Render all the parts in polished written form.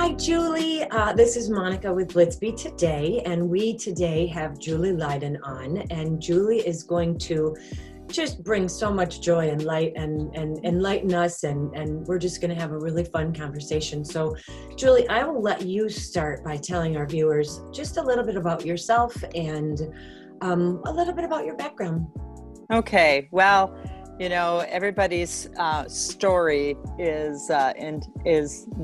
Hi, Julie. This is Monica with BlitzBe today, and we today have Julie Lyden on, and Julie is going to just bring so much joy and light and enlighten us, and we're just going to have a really fun conversation. So, Julie, I will let you start by telling our viewers just a little bit about yourself and a little bit about your background. Okay, well, you know, everybody's story is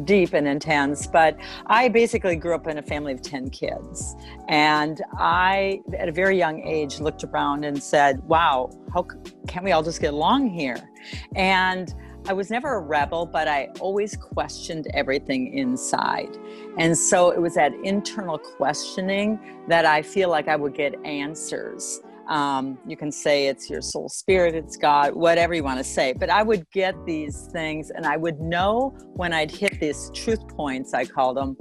deep and intense, but I basically grew up in a family of 10 kids. And I, at a very young age, looked around and said, wow, how can't we all just get along here? And I was never a rebel, but I always questioned everything inside. And so it was that internal questioning that I feel like I would get answers. You can say it's your soul spirit, it's God, whatever you want to say. But I would get these things and I would know when I'd hit these truth points, I called them,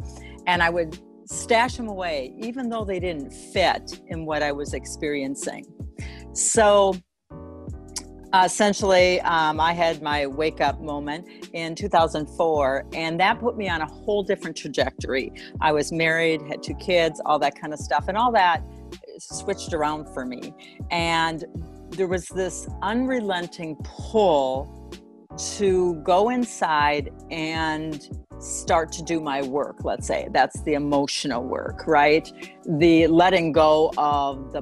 and I would stash them away, even though they didn't fit in what I was experiencing. So essentially, I had my wake up moment in 2004, and that put me on a whole different trajectory. I was married, had 2 kids, all that kind of stuff, and all that switched around for me. And there was this unrelenting pull to go inside and start to do my work, let's say. That's the emotional work, right? The letting go of the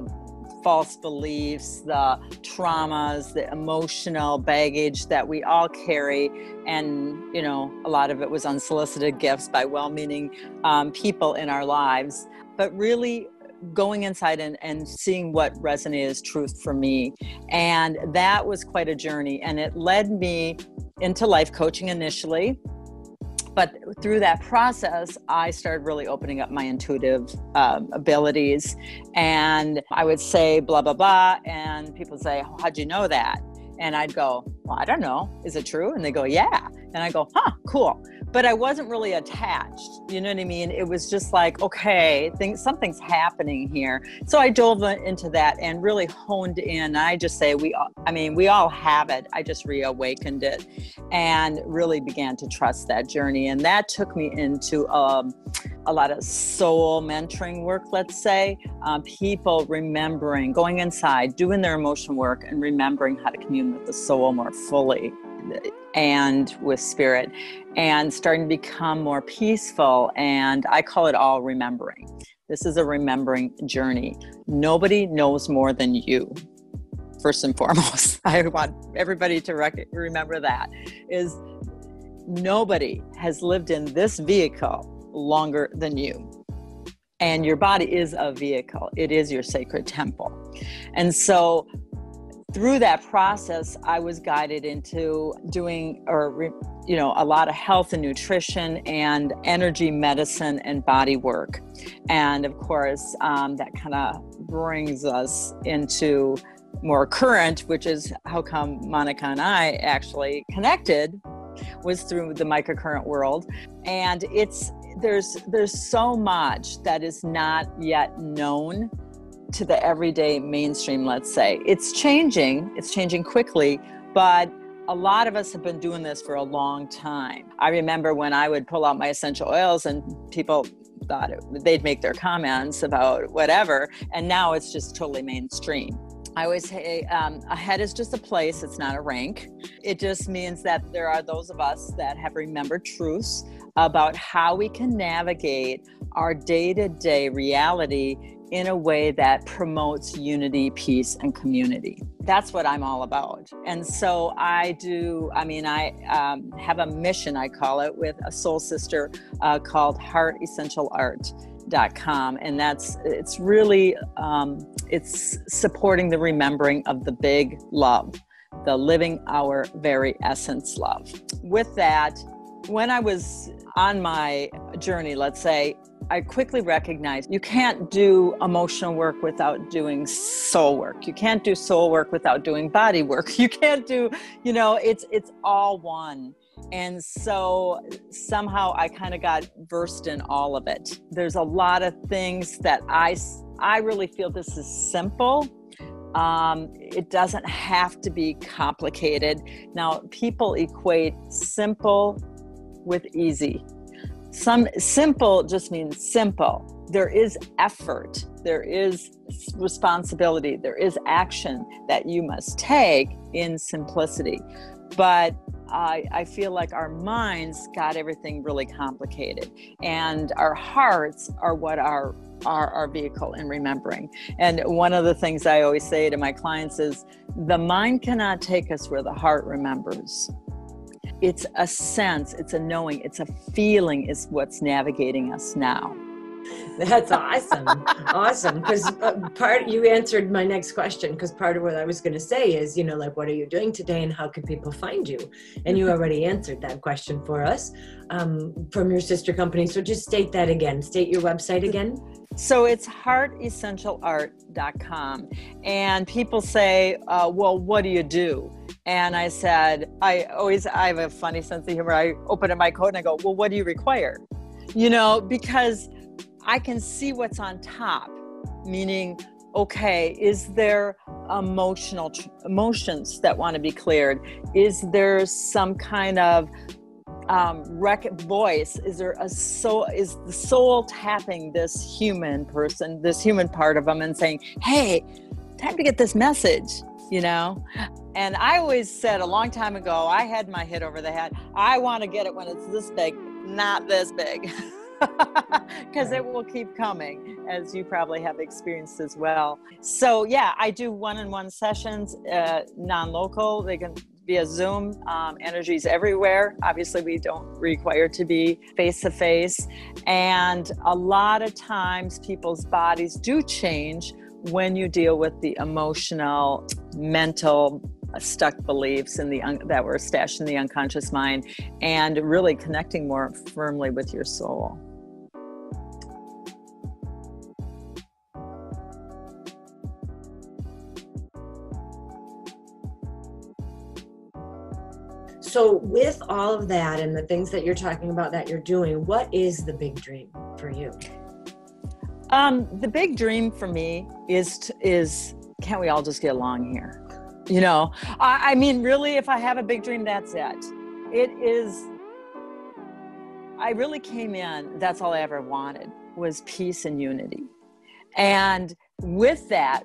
false beliefs, the traumas, the emotional baggage that we all carry. And, you know, a lot of it was unsolicited gifts by well-meaning people in our lives. But really going inside and seeing what resonated as truth for me. And that was quite a journey. And it led me into life coaching initially. But through that process, I started really opening up my intuitive abilities. And I would say, blah, blah, blah. And people say, oh, how'd you know that? And I'd go, well, I don't know. Is it true? And they go, yeah. And I go, huh, cool. But I wasn't really attached. You know what I mean? It was just like, okay, something's happening here. So I dove into that and really honed in. I just say, we all have it. I just reawakened it and really began to trust that journey. And that took me into a lot of soul mentoring work, let's say, people remembering, going inside, doing their emotional work and remembering how to commune with the soul more fully and with spirit, and starting to become more peaceful. And I call it all remembering. This is a remembering journey. Nobody knows more than you. First and foremost, I want everybody to remember that, is nobody has lived in this vehicle longer than you. And your body is a vehicle. It is your sacred temple. And so through that process, I was guided into doing a lot of health and nutrition and energy medicine and body work. And of course, that kind of brings us into more current, which is how come Monica and I actually connected, was through the microcurrent world. And there's so much that is not yet known to the everyday mainstream, let's say. It's changing quickly, but a lot of us have been doing this for a long time. I remember when I would pull out my essential oils and people thought they'd make their comments about whatever, and now it's just totally mainstream. I always say a head is just a place, it's not a rank. It just means that there are those of us that have remembered truths about how we can navigate our day-to-day reality in a way that promotes unity, peace, and community. That's what I'm all about. And so I have a mission, I call it, with a soul sister called heartessentialart.com. And it's really, it's supporting the remembering of the big love, the living our very essence love. With that, when I was on my journey, let's say, I quickly recognized you can't do emotional work without doing soul work. You can't do soul work without doing body work. You can't do, it's all one. And so somehow I kind of got versed in all of it. There's a lot of things that I really feel this is simple. It doesn't have to be complicated. Now, people equate simple with easy. Some simple just means simple. There is effort, there is responsibility, there is action that you must take in simplicity. But I feel like our minds got everything really complicated, and our hearts are what are our vehicle in remembering. And one of the things I always say to my clients is, the mind cannot take us where the heart remembers. It's a sense, it's a knowing, it's a feeling is what's navigating us now. That's awesome. Awesome. Because you answered my next question, because part of what I was going to say is, like, what are you doing today and how can people find you? And you already answered that question for us from your sister company. So just state that again. State your website again. So it's heartessentialart.com. And people say, well, what do you do? And I said, I have a funny sense of humor. I open up my coat and I go, well, what do you require? Because I can see what's on top, meaning, okay, is there emotions that want to be cleared? Is there some kind of voice? Is there a soul? Is the soul tapping this human person, this human part of them, and saying, hey, time to get this message, And I always said a long time ago, I had my head over the head. I want to get it when it's this big, not this big. Because it will keep coming, as you probably have experienced as well. So yeah, I do one-on-one sessions, non-local. They can be a Zoom. Energy's everywhere. Obviously, we don't require to be face-to-face. And a lot of times people's bodies do change when you deal with the emotional, mental, stuck beliefs that were stashed in the unconscious mind, and really connecting more firmly with your soul. So with all of that and the things that you're talking about that you're doing, what is the big dream for you? The big dream for me is can't we all just get along here? I mean, really, if I have a big dream, that's it. It is, I really came in, that's all I ever wanted, was peace and unity. And with that,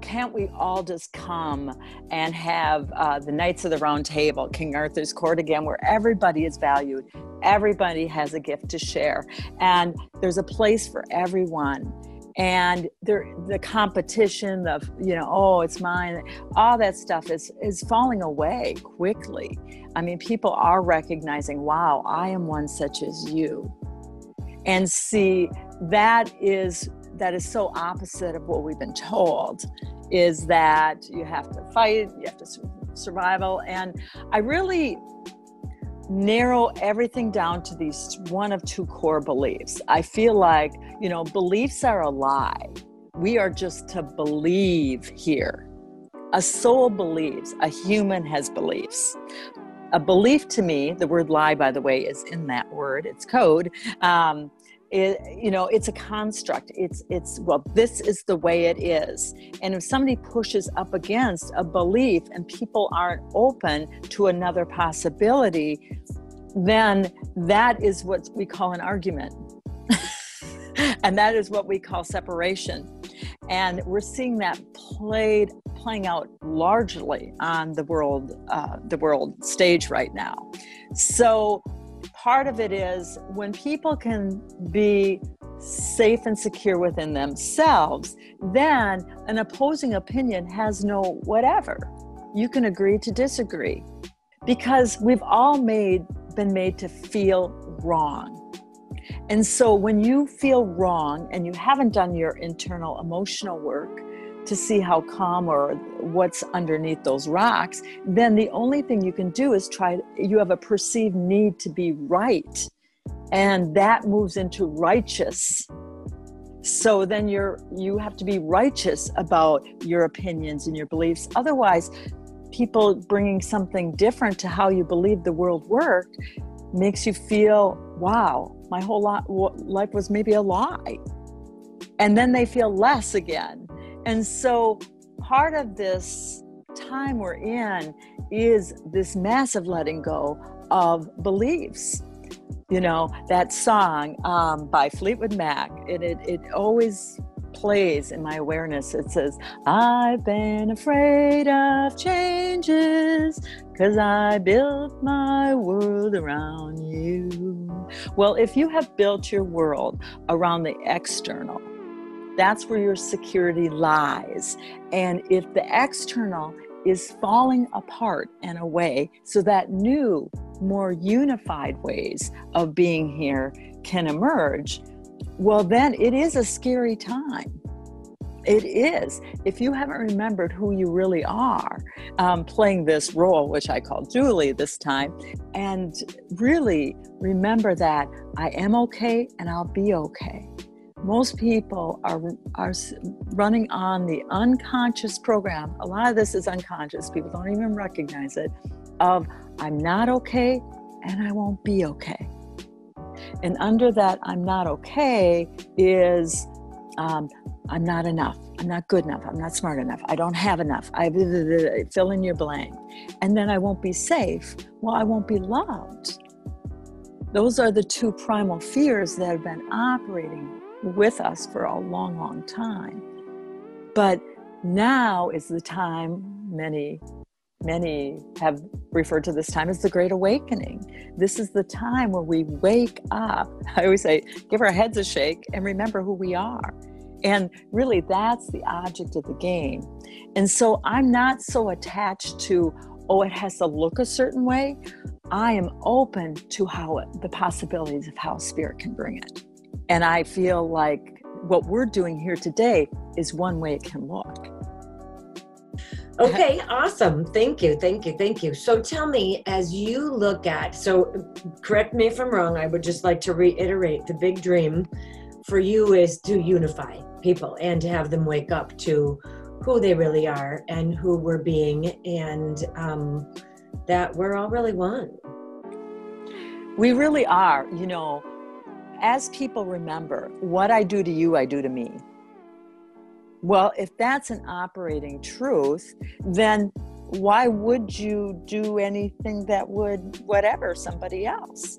can't we all just come and have the Knights of the Round Table, King Arthur's court again, where everybody is valued, everybody has a gift to share, and there's a place for everyone. And the competition of, oh, it's mine, all that stuff is falling away quickly. I mean, people are recognizing, wow, I am one such as you. And see, that is so opposite of what we've been told, is that you have to fight, you have to survival. And I really narrow everything down to these one of two core beliefs. I feel like, beliefs are a lie. We are just to believe here. A soul believes, a human has beliefs. A belief, to me, the word lie, by the way, is in that word, it's code. It's a construct. Well, this is the way it is. And if somebody pushes up against a belief and people aren't open to another possibility, then that is what we call an argument. And that is what we call separation. And we're seeing that playing out largely on the world stage right now. So part of it is when people can be safe and secure within themselves, then an opposing opinion has no whatever. You can agree to disagree, because we've all been made to feel wrong. And so when you feel wrong and you haven't done your internal emotional work to see how calm or what's underneath those rocks, then the only thing you can do is you have a perceived need to be right. And that moves into righteous. So then you have to be righteous about your opinions and your beliefs. Otherwise, people bringing something different to how you believe the world worked makes you feel, wow, my whole life was maybe a lie. And then they feel less again. And so part of this time we're in is this massive letting go of beliefs. You know, that song by Fleetwood Mac, it always plays in my awareness. It says, I've been afraid of changes because I built my world around you. Well, if you have built your world around the external, that's where your security lies. And if the external is falling apart and away, so that new, more unified ways of being here can emerge, well, then it is a scary time. It is. If you haven't remembered who you really are, playing this role, which I call Julie this time, and really remember that I am okay and I'll be okay. Most people are running on the unconscious program. A lot of this is unconscious. People don't even recognize it. Of I'm not okay and I won't be okay. And under that I'm not okay is I'm not enough. I'm not good enough. I'm not smart enough. I don't have enough. Fill in your blank. And then I won't be safe. Well, I won't be loved. Those are the two primal fears that have been operating with us for a long, long time. But now is the time, many have referred to this time as the Great Awakening. This is the time where we wake up. I always say, give our heads a shake and remember who we are. And really, that's the object of the game. And so I'm not so attached to, oh, it has to look a certain way. I am open to the possibilities of how Spirit can bring it. And I feel like what we're doing here today is one way it can look. Okay, awesome. Thank you. So tell me, as you look at, so correct me if I'm wrong, I would just like to reiterate the big dream for you is to unify people and to have them wake up to who they really are and who we're being, and that we're all really one. We really are. You know, as people remember, what I do to you, I do to me. Well, if that's an operating truth, then why would you do anything that would whatever somebody else?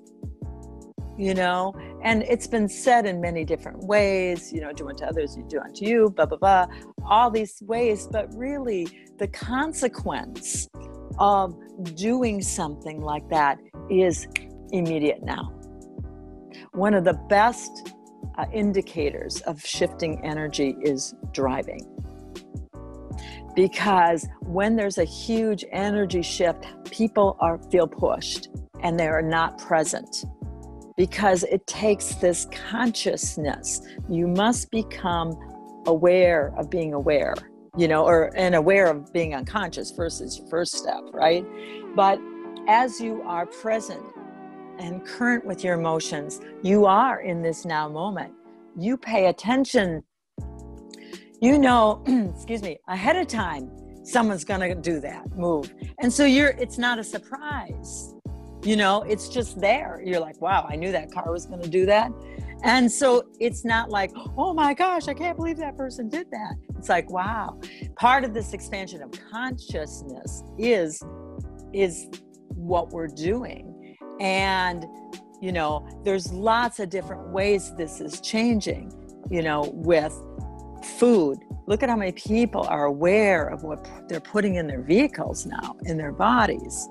You know, and it's been said in many different ways, you know, do unto others, you do unto you, blah, blah, blah, all these ways. But really, the consequence of doing something like that is immediate now. One of the best indicators of shifting energy is driving. Because when there's a huge energy shift, people feel pushed and they are not present. Because it takes this consciousness. You must become aware of being aware, you know, and aware of being unconscious first is your first step, right? But as you are present and current with your emotions, you are in this now moment. You pay attention, you know, excuse me, ahead of time, someone's gonna do that move. And so it's not a surprise. You know, it's just there. You're like, wow, I knew that car was going to do that. And so it's not like, oh my gosh, I can't believe that person did that. It's like, wow. Part of this expansion of consciousness is what we're doing. And, you know, there's lots of different ways this is changing, you know, with food. Look at how many people are aware of what they're putting in their vehicles now, in their bodies.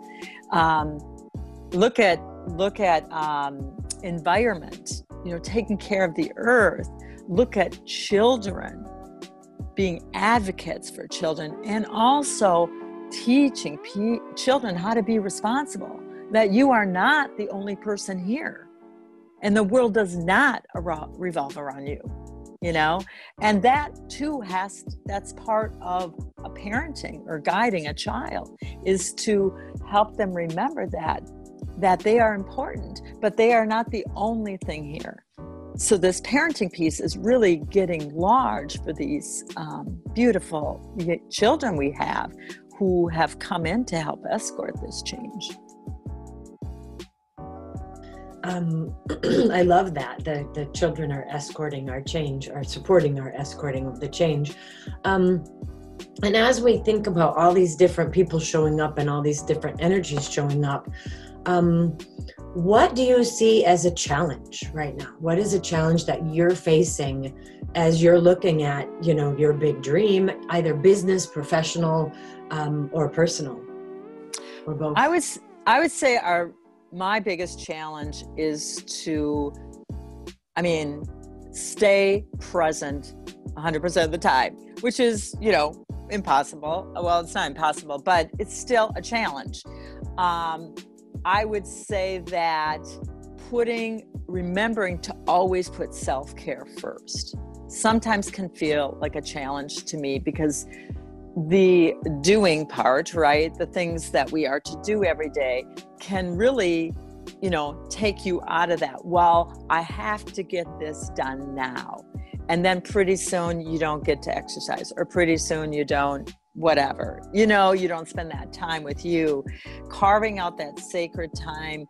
Look at environment, you know, taking care of the earth. Look at children, being advocates for children, and also teaching children how to be responsible, that you are not the only person here. And the world does not revolve around you, you know? And that too that's part of a parenting or guiding a child, is to help them remember that they are important, but they are not the only thing here. So this parenting piece is really getting large for these beautiful children we have who have come in to help escort this change. I love that. The children are escorting our change, are supporting our escorting of the change. And as we think about all these different people showing up and all these different energies showing up, what do you see as a challenge right now? What is a challenge that you're facing as you're looking at, your big dream, either business, professional, or personal, or both? I would say my biggest challenge is to, stay present 100% of the time, which is, impossible. Well, it's not impossible, but it's still a challenge. I would say that remembering to always put self-care first sometimes can feel like a challenge to me, because the doing part, right? The things that we are to do every day can really, take you out of that. Well, I have to get this done now. And then pretty soon you don't get to exercise, or pretty soon you don't, whatever, you don't spend that time with you. Carving out that sacred time,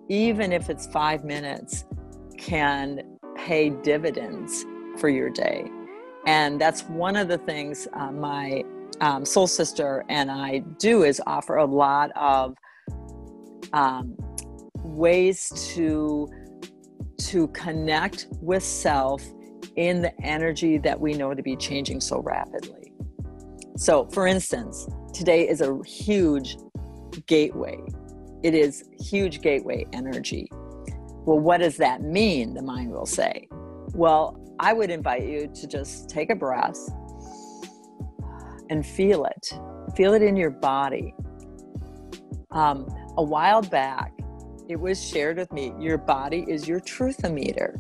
even if it's 5 minutes, can pay dividends for your day. And that's one of the things my soul sister and I do, is offer a lot of ways to connect with self in the energy that we know to be changing so rapidly. So, for instance, today is a huge gateway. It is huge gateway energy. Well, what does that mean? The mind will say. Well, I would invite you to just take a breath and feel it. Feel it in your body. A while back, it was shared with me, your body is your truth-o-meter.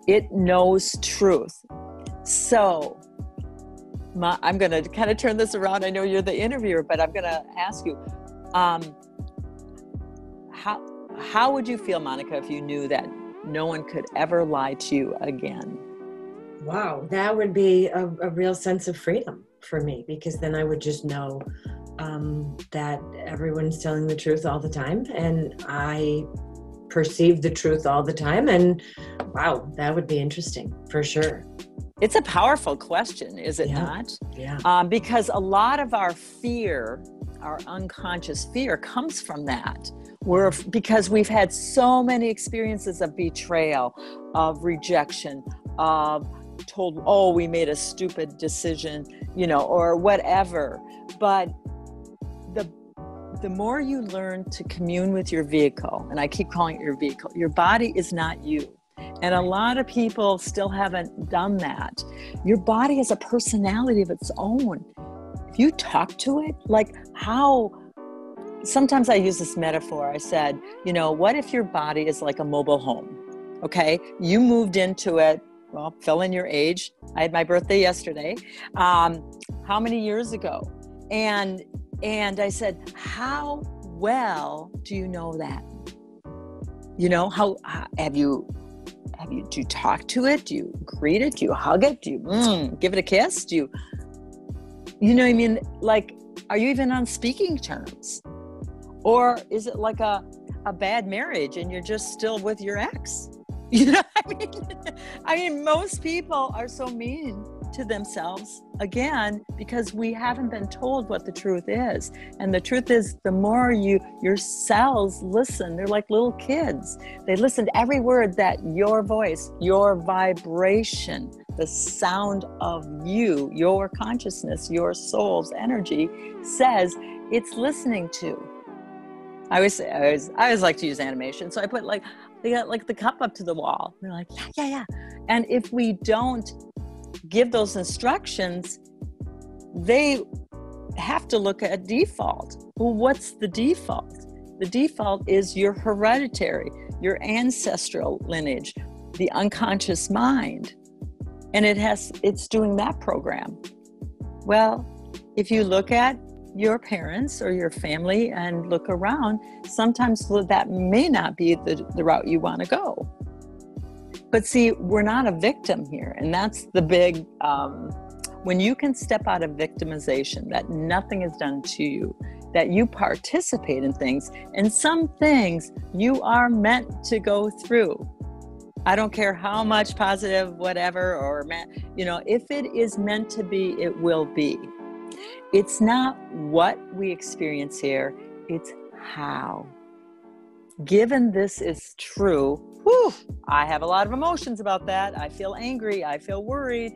It knows truth. So, I'm going to kind of turn this around. I know you're the interviewer, but I'm going to ask you, how would you feel, Monica, if you knew that no one could ever lie to you again? Wow, that would be a real sense of freedom for me, because then I would just know that everyone's telling the truth all the time, and I perceive the truth all the time. And wow, that would be interesting for sure. It's a powerful question, is it not? Yeah. Because a lot of our fear, our unconscious fear, comes from that. Because we've had so many experiences of betrayal, of rejection, of told, oh, we made a stupid decision, or whatever. But the more you learn to commune with your vehicle, and I keep calling it your vehicle, your body is not you. And a lot of people still haven't done that. Your body has a personality of its own. If you talk to it, sometimes I use this metaphor. I said, what if your body is like a mobile home? Okay, you moved into it, well, fill in your age. I had my birthday yesterday. How many years ago? And I said, how well do you know that? How do you talk to it? Do you greet it? Do you hug it? Do you give it a kiss? Do you, are you even on speaking terms? Or is it like a bad marriage and you're just still with your ex? I mean, most people are so mean to themselves, again, because we haven't been told what the truth is. And the truth is, the more your cells listen, they're like little kids. They listen to every word that your voice, your vibration, the sound of you, your consciousness, your soul's energy says it's listening to. I always like to use animation. So I put they got the cup up to the wall. They're like, yeah. And if we don't give those instructions, they have to look at default. Well, what's the default? The default is your hereditary, your ancestral lineage, the unconscious mind. And it's doing that program. Well, if you look at your parents or your family and look around, sometimes that may not be the route you want to go. But see, we're not a victim here. And that's the big, when you can step out of victimization, that nothing is done to you, that you participate in things, and some things you are meant to go through. I don't care how much positive, whatever, or, if it is meant to be, it will be. It's not what we experience here, it's how. Given this is true, I have a lot of emotions about that. I feel angry. I feel worried.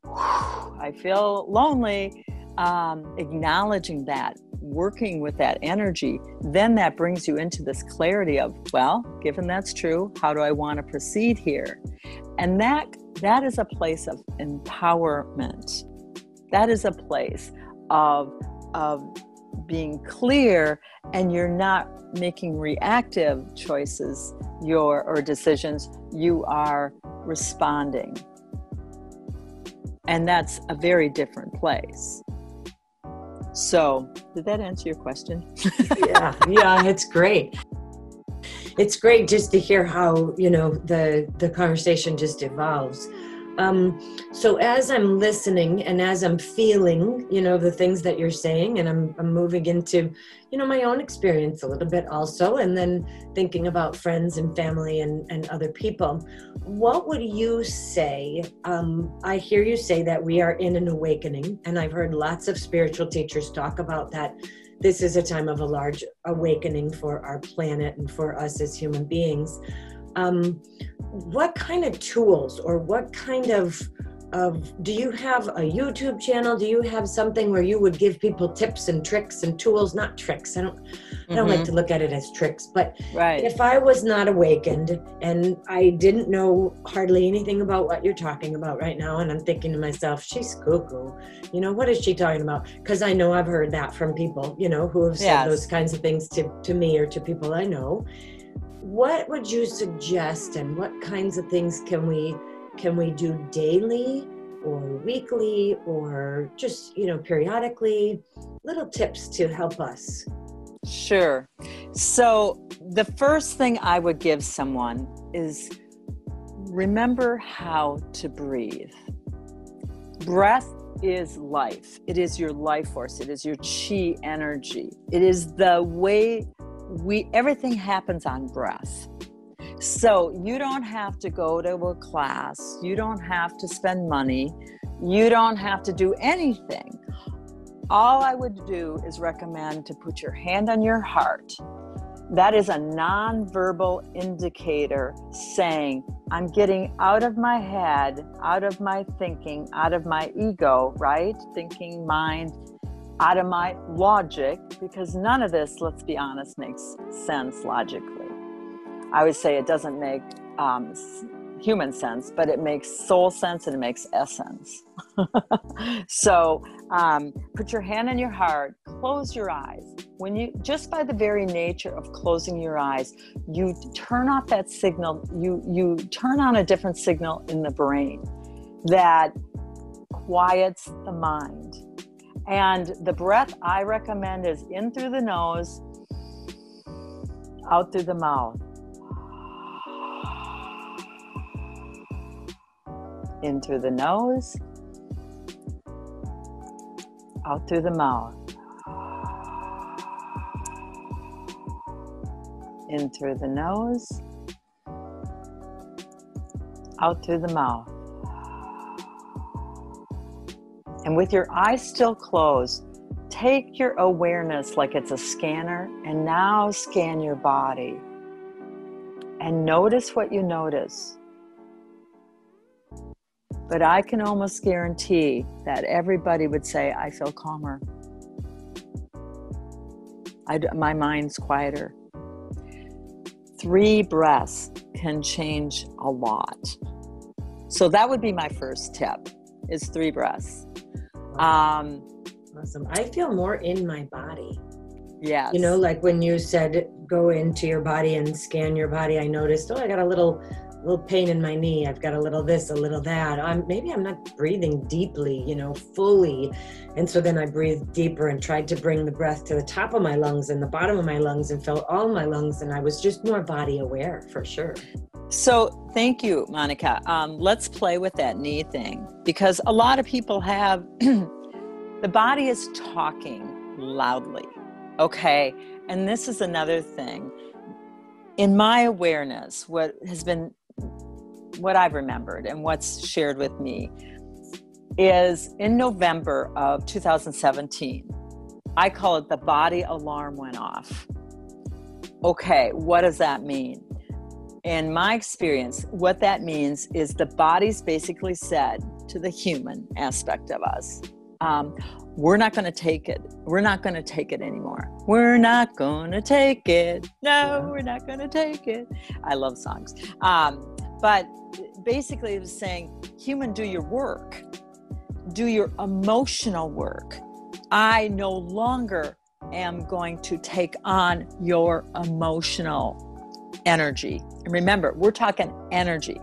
I feel lonely. Acknowledging that, working with that energy, then that brings you into this clarity of, well, given that's true, how do I want to proceed here? And that is a place of empowerment. That is a place of being clear, and you're not making reactive choices or decisions. You are responding. And that's a very different place. So, did that answer your question? Yeah, it's great. It's great just to hear how, the conversation just evolves. So as I'm listening and as I'm feeling, the things that you're saying, and I'm moving into, my own experience a little bit also, and then thinking about friends and family and other people, what would you say? I hear you say that we are in an awakening, and I've heard lots of spiritual teachers talk about that. This is a time of a large awakening for our planet and for us as human beings. What kind of tools or what kind of do you have a YouTube channel? Do you have something where you would give people tips and tricks and tools? Not tricks. I don't like to look at it as tricks, but right. If I was not awakened and I didn't know hardly anything about what you're talking about right now, and I'm thinking to myself, she's cuckoo. What is she talking about? Because I know I've heard that from people, who have said those kinds of things to me or to people I know. What would you suggest, and what kinds of things can we do daily or weekly or just, periodically? Little tips to help us. Sure. So the first thing I would give someone is remember how to breathe. Breath is life. It is your life force. It is your chi energy. It is the way everything happens on breath. So you don't have to go to a class. You don't have to spend money. You don't have to do anything. All I would do is recommend to put your hand on your heart. That is a nonverbal indicator saying, I'm getting out of my head, out of my thinking, out of my ego, right? Thinking mind, out of my logic, because none of this, let's be honest, makes sense logically. I would say it doesn't make human sense, but it makes soul sense and it makes essence. So put your hand on your heart, close your eyes. Just by the very nature of closing your eyes, you turn off that signal, you turn on a different signal in the brain that quiets the mind. And the breath I recommend is in through the nose, out through the mouth. In through the nose, out through the mouth. In through the nose, out through the mouth. And with your eyes still closed, take your awareness like it's a scanner and now scan your body. And notice what you notice. But I can almost guarantee that everybody would say, I feel calmer. My mind's quieter. 3 breaths can change a lot. So that would be my first tip, is 3 breaths. Awesome. I feel more in my body. Yes. Like when you said, go into your body and scan your body, I noticed, I got a little pain in my knee. I've got a little this, a little that. Maybe I'm not breathing deeply, fully. And so then I breathed deeper and tried to bring the breath to the top of my lungs and the bottom of my lungs and felt all my lungs. And I was just more body aware for sure. So thank you, Monica. Let's play with that knee thing, because a lot of people have, the body is talking loudly. Okay. And this is another thing. In my awareness, what has been what I've remembered and what's shared with me is in November of 2017, I call it the body alarm went off. Okay, what does that mean? In my experience, what that means is the body's basically said to the human aspect of us, we're not going to take it. We're not going to take it anymore. We're not going to take it. No, we're not going to take it. I love songs. But basically it was saying, human, do your work. Do your emotional work. I no longer am going to take on your emotional energy. And remember, we're talking energy.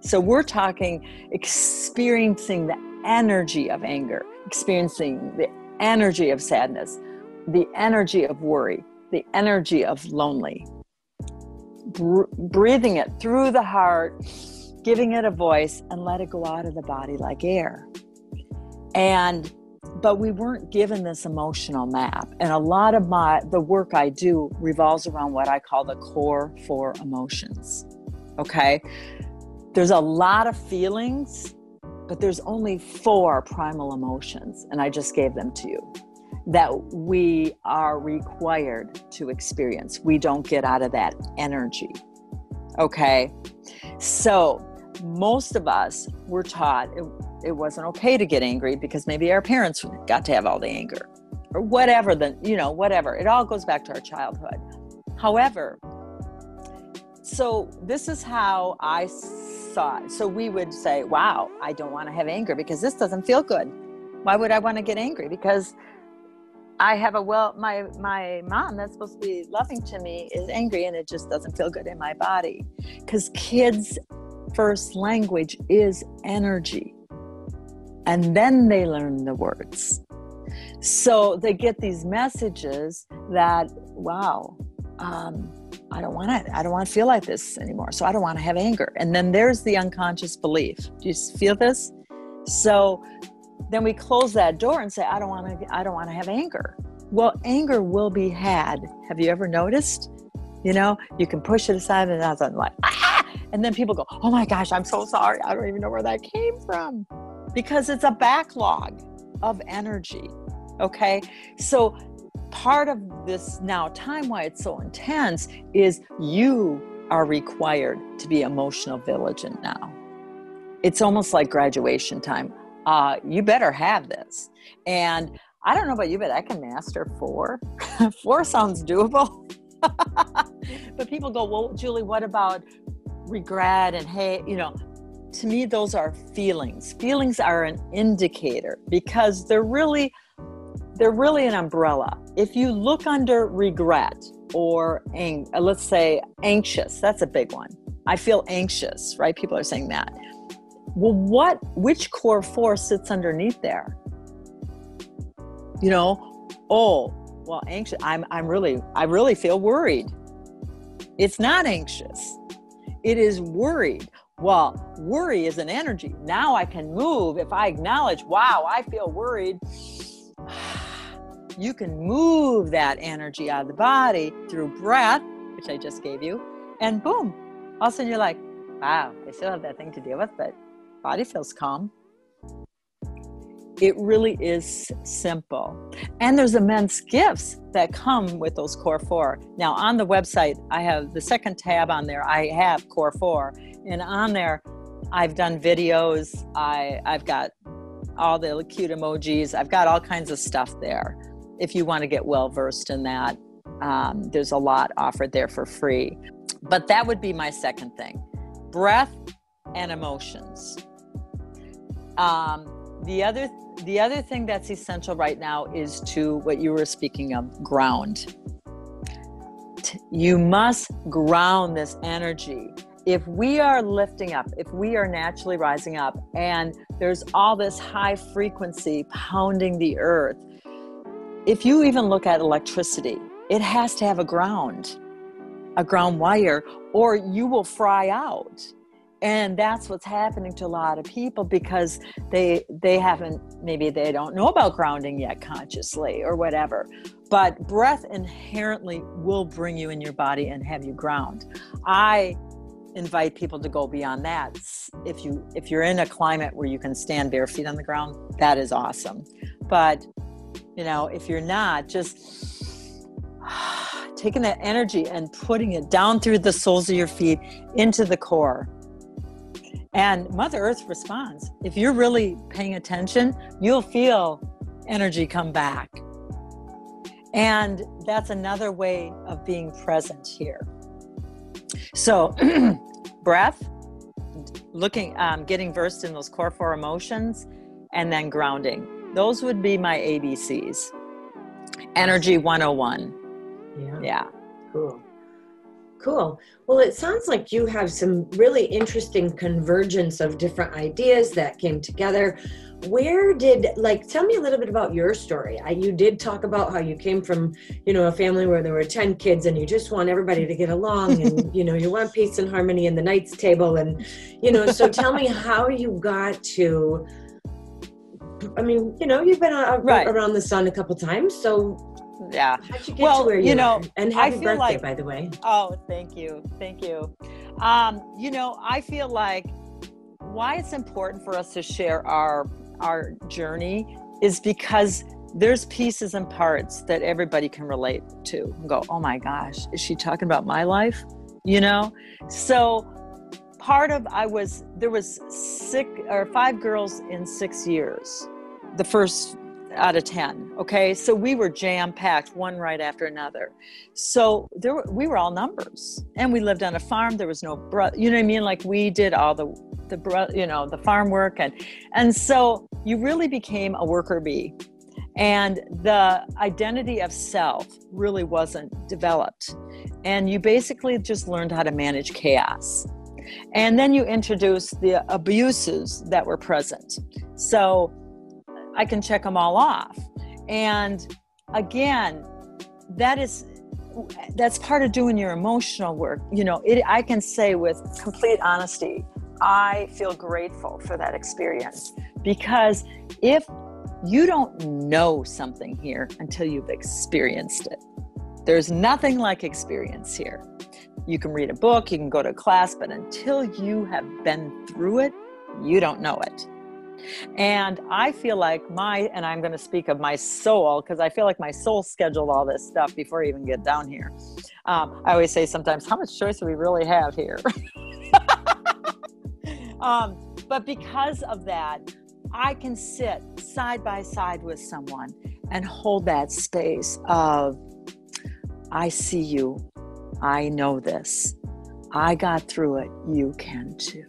So we're talking experiencing the energy of anger, experiencing the energy of sadness, the energy of worry, the energy of lonely. Breathing it through the heart, giving it a voice, and let it go out of the body like air. But we weren't given this emotional map. And a lot of the work I do revolves around what I call the core 4 emotions. Okay? There's a lot of feelings, but there's only 4 primal emotions. And I just gave them to you that we are required to experience. We don't get out of that energy. Okay? So most of us were taught it wasn't okay to get angry because maybe our parents got to have all the anger or whatever, whatever. It all goes back to our childhood. However, so this is how I saw it. So we would say, wow, I don't want to have anger because this doesn't feel good. Why would I want to get angry? Because I have my mom that's supposed to be loving to me is angry and it just doesn't feel good in my body. Because kids' first language is energy. And then they learn the words. So they get these messages that, wow, I don't want to feel like this anymore. So I don't want to have anger. And then there's the unconscious belief. Do you feel this? So then we close that door and say, I don't want to have anger. Well, anger will be had. Have you ever noticed? You can push it aside and I'm like, ah! And then people go, oh my gosh, I'm so sorry. I don't even know where that came from. Because it's a backlog of energy. Okay. So part of this now time, why it's so intense is you are required to be emotional vigilant now. It's almost like graduation time. You better have this. And I don't know about you, but I can master 4. 4 sounds doable. But people go, well, Julie, what about regret and hate? To me, those are feelings. Feelings are an indicator because they're really an umbrella. If you look under regret or let's say anxious, that's a big one. I feel anxious, right? People are saying that. Well, which core 4 sits underneath there? Anxious. I really feel worried. It's not anxious. It is worried. Well, worry is an energy. Now I can move. If I acknowledge, wow, I feel worried. You can move that energy out of the body through breath, which I just gave you. And boom, all of a sudden you're like, wow, I still have that thing to deal with, but body feels calm. It really is simple. And there's immense gifts that come with those core 4. Now on the website, I have the second tab on there. I have core 4. And on there, I've done videos. I've got all the cute emojis. I've got all kinds of stuff there. If you want to get well versed in that, there's a lot offered there for free. But that would be my second thing. Breath and emotions. The other thing that's essential right now is to what you were speaking of, ground. You must ground this energy. If we are lifting up, if we are naturally rising up, and there's all this high frequency pounding the earth, if you even look at electricity, it has to have a ground wire, or you will fry out. And that's what's happening to a lot of people because they don't know about grounding yet consciously or whatever. But breath inherently will bring you in your body and have you ground. I invite people to go beyond that. If you're in a climate where you can stand bare feet on the ground, that is awesome. But, if you're not, just taking that energy and putting it down through the soles of your feet into the core. And Mother Earth responds. If you're really paying attention, you'll feel energy come back. And that's another way of being present here. So breath, getting versed in those core 4 emotions, and then grounding. Those would be my ABCs. Energy 101. Yeah. Cool. Well, it sounds like you have some really interesting convergence of different ideas that came together. Tell me a little bit about your story. You did talk about how you came from, a family where there were 10 kids and you just want everybody to get along and, you want peace and harmony in the knight's table. And, so tell me how you got to, you've been around the sun a couple times. So yeah. How'd you get to where you are? And happy birthday, by the way. Oh, thank you. I feel like why it's important for us to share our journey is because there's pieces and parts that everybody can relate to and go, oh my gosh, is she talking about my life? So there was 5 girls in 6 years, the first out of 10. Okay. So we were jam-packed, one right after another. So we were all numbers, and we lived on a farm. There was no like we did all the farm work. And so you really became a worker bee, and the identity of self really wasn't developed. And you basically just learned how to manage chaos. And then you introduced the abuses that were present. So I can check them all off. And again, that's part of doing your emotional work. I can say with complete honesty, I feel grateful for that experience, because if you don't know something here until you've experienced it, there's nothing like experience here. You can read a book, you can go to a class, but until you have been through it, you don't know it. And I feel like and I'm going to speak of my soul, because I feel like my soul scheduled all this stuff before I even get down here. I always say sometimes, how much choice do we really have here? But because of that, I can sit side by side with someone and hold that space of, I see you. I know this. I got through it. You can too.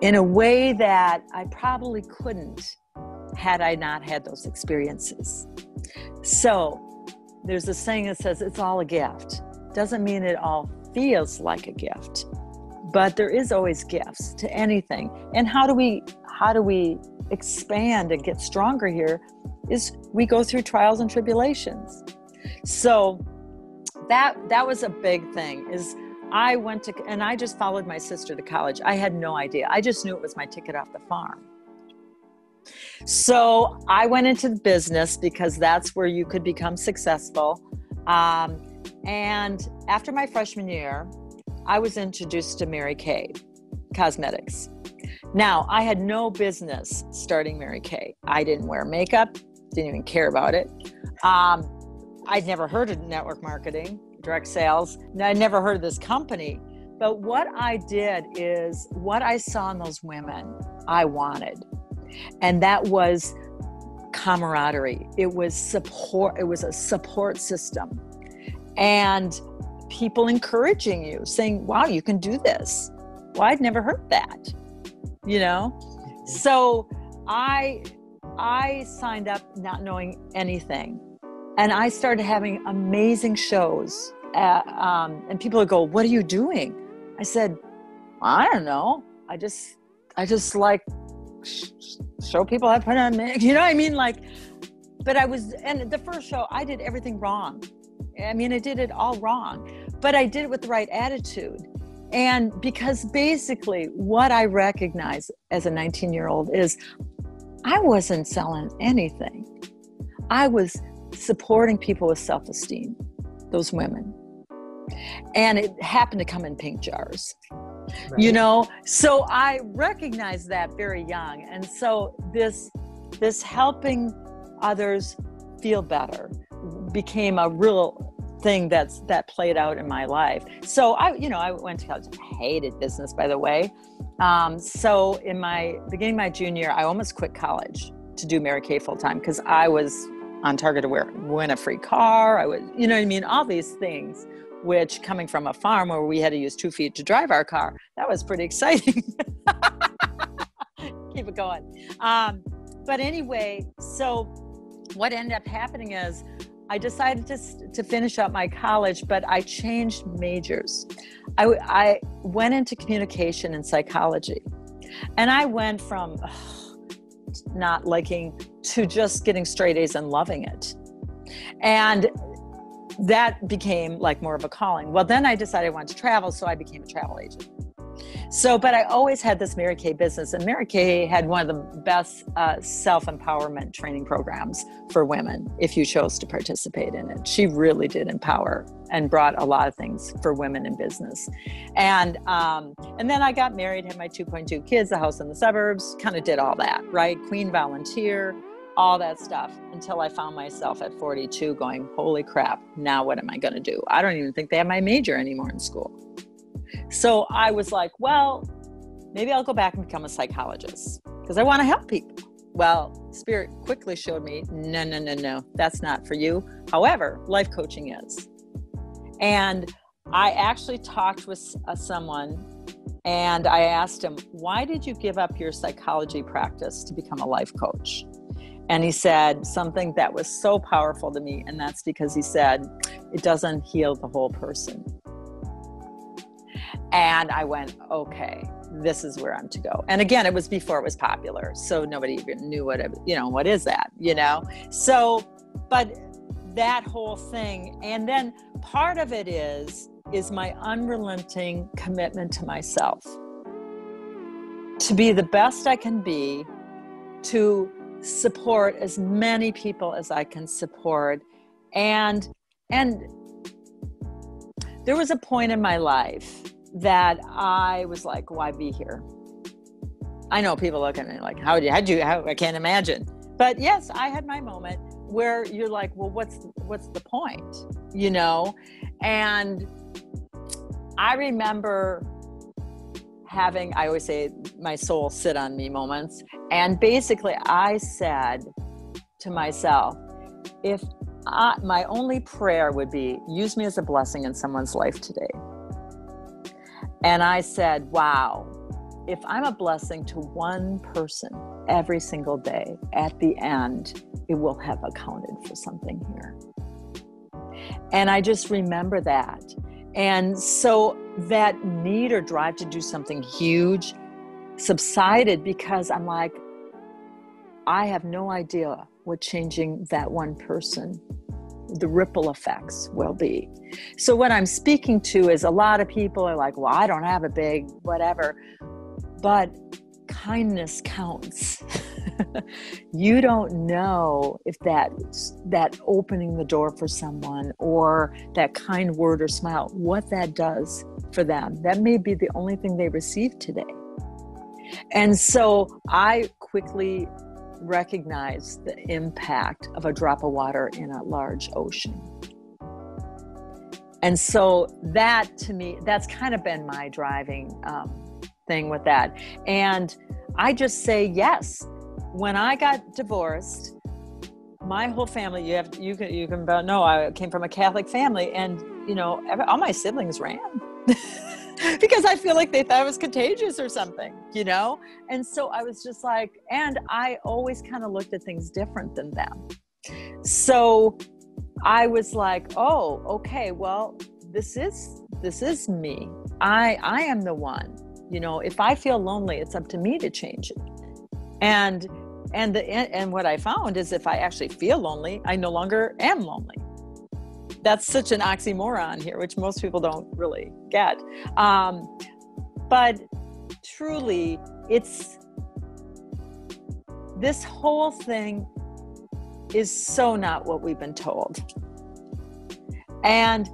In a way that I probably couldn't had I not had those experiences. So there's a saying that says it's all a gift. Doesn't mean it all feels like a gift, but there is always gifts to anything. And how do we expand and get stronger here is we go through trials and tribulations. So that was a big thing. And I just followed my sister to college. I had no idea. I just knew it was my ticket off the farm. So I went into the business because that's where you could become successful. And after my freshman year, I was introduced to Mary Kay Cosmetics. Now, I had no business starting Mary Kay. I didn't wear makeup, didn't even care about it. I'd never heard of network marketing, direct sales. I'd never heard of this company. But what I did is what I saw in those women, I wanted. And that was camaraderie. It was support. It was a support system. And people encouraging you, saying, wow, you can do this. Well, I'd never heard that, So I signed up not knowing anything. And I started having amazing shows. And people would go, what are you doing? I said, I don't know. I just like show people how to put on makeup. But and the first show, I did everything wrong. I did it all wrong, but I did it with the right attitude. And because basically what I recognize as a 19-year-old is I wasn't selling anything. I was supporting people with self-esteem, those women. And it happened to come in pink jars, Right. you know? So I recognized that very young. And so this helping others feel better became a real thing that played out in my life. So I went to college. I hated business, by the way. So in my beginning of my junior year, I almost quit college to do Mary Kay full time because I was on target to win a free car. I was, you know what I mean? All these things, which coming from a farm where we had to use 2 feet to drive our car, that was pretty exciting. Keep it going. But anyway, so what ended up happening is I decided to finish up my college, but I changed majors. I went into communication and psychology, and I went from not liking to just getting straight A's and loving it. And that became like more of a calling. Well, then I decided I wanted to travel, so I became a travel agent. So, but I always had this Mary Kay business, and Mary Kay had one of the best self-empowerment training programs for women if you chose to participate in it. She really did empower and brought a lot of things for women in business. And then I got married, had my 2.2 kids, a house in the suburbs, kind of did all that, right? Queen volunteer, all that stuff, until I found myself at 42 going, holy crap, now what am I going to do? I don't even think they have my major anymore in school. So I was like, well, maybe I'll go back and become a psychologist because I want to help people. Well, Spirit quickly showed me, no, that's not for you. However, life coaching is. And I actually talked with someone, and I asked him, why did you give up your psychology practice to become a life coach? And he said something that was so powerful to me, and that's because he said, it doesn't heal the whole person. And I went, okay, this is where I'm to go. And again, it was before it was popular. So nobody even knew what is that, So, but that whole thing. And then part of it is my unrelenting commitment to myself, to be the best I can be, to support as many people as I can support. And there was a point in my life that I was like, why be here? I know people look at me like, how I can't imagine. But yes, I had my moment where you're like, well, what's the point? And I remember having, I always say, my soul sit on me moments. And basically I said to myself, my only prayer would be, use me as a blessing in someone's life today. And I said, wow, if I'm a blessing to one person every single day, at the end, it will have accounted for something here. And I just remember that. And so that need or drive to do something huge subsided because I'm like, I have no idea what changing that one person, the ripple effects will be. So what I'm speaking to is a lot of people are like, well, I don't have a big whatever, but kindness counts. You don't know if that opening the door for someone or that kind word or smile, what that does for them. That may be the only thing they receive today. And so I quickly recognize the impact of a drop of water in a large ocean. And so that, to me, that's kind of been my driving thing with that. And I just say yes. When I got divorced, my whole family, you can know I came from a Catholic family, and all my siblings ran. Because I feel like they thought it was contagious or something, And so I was just like, and I always kind of looked at things different than them. So I was like, oh, okay, well, this is me. I am the one, if I feel lonely, it's up to me to change it. And what I found is if I actually feel lonely, I no longer am lonely. That's such an oxymoron here, which most people don't really get. But truly, this whole thing is so not what we've been told. And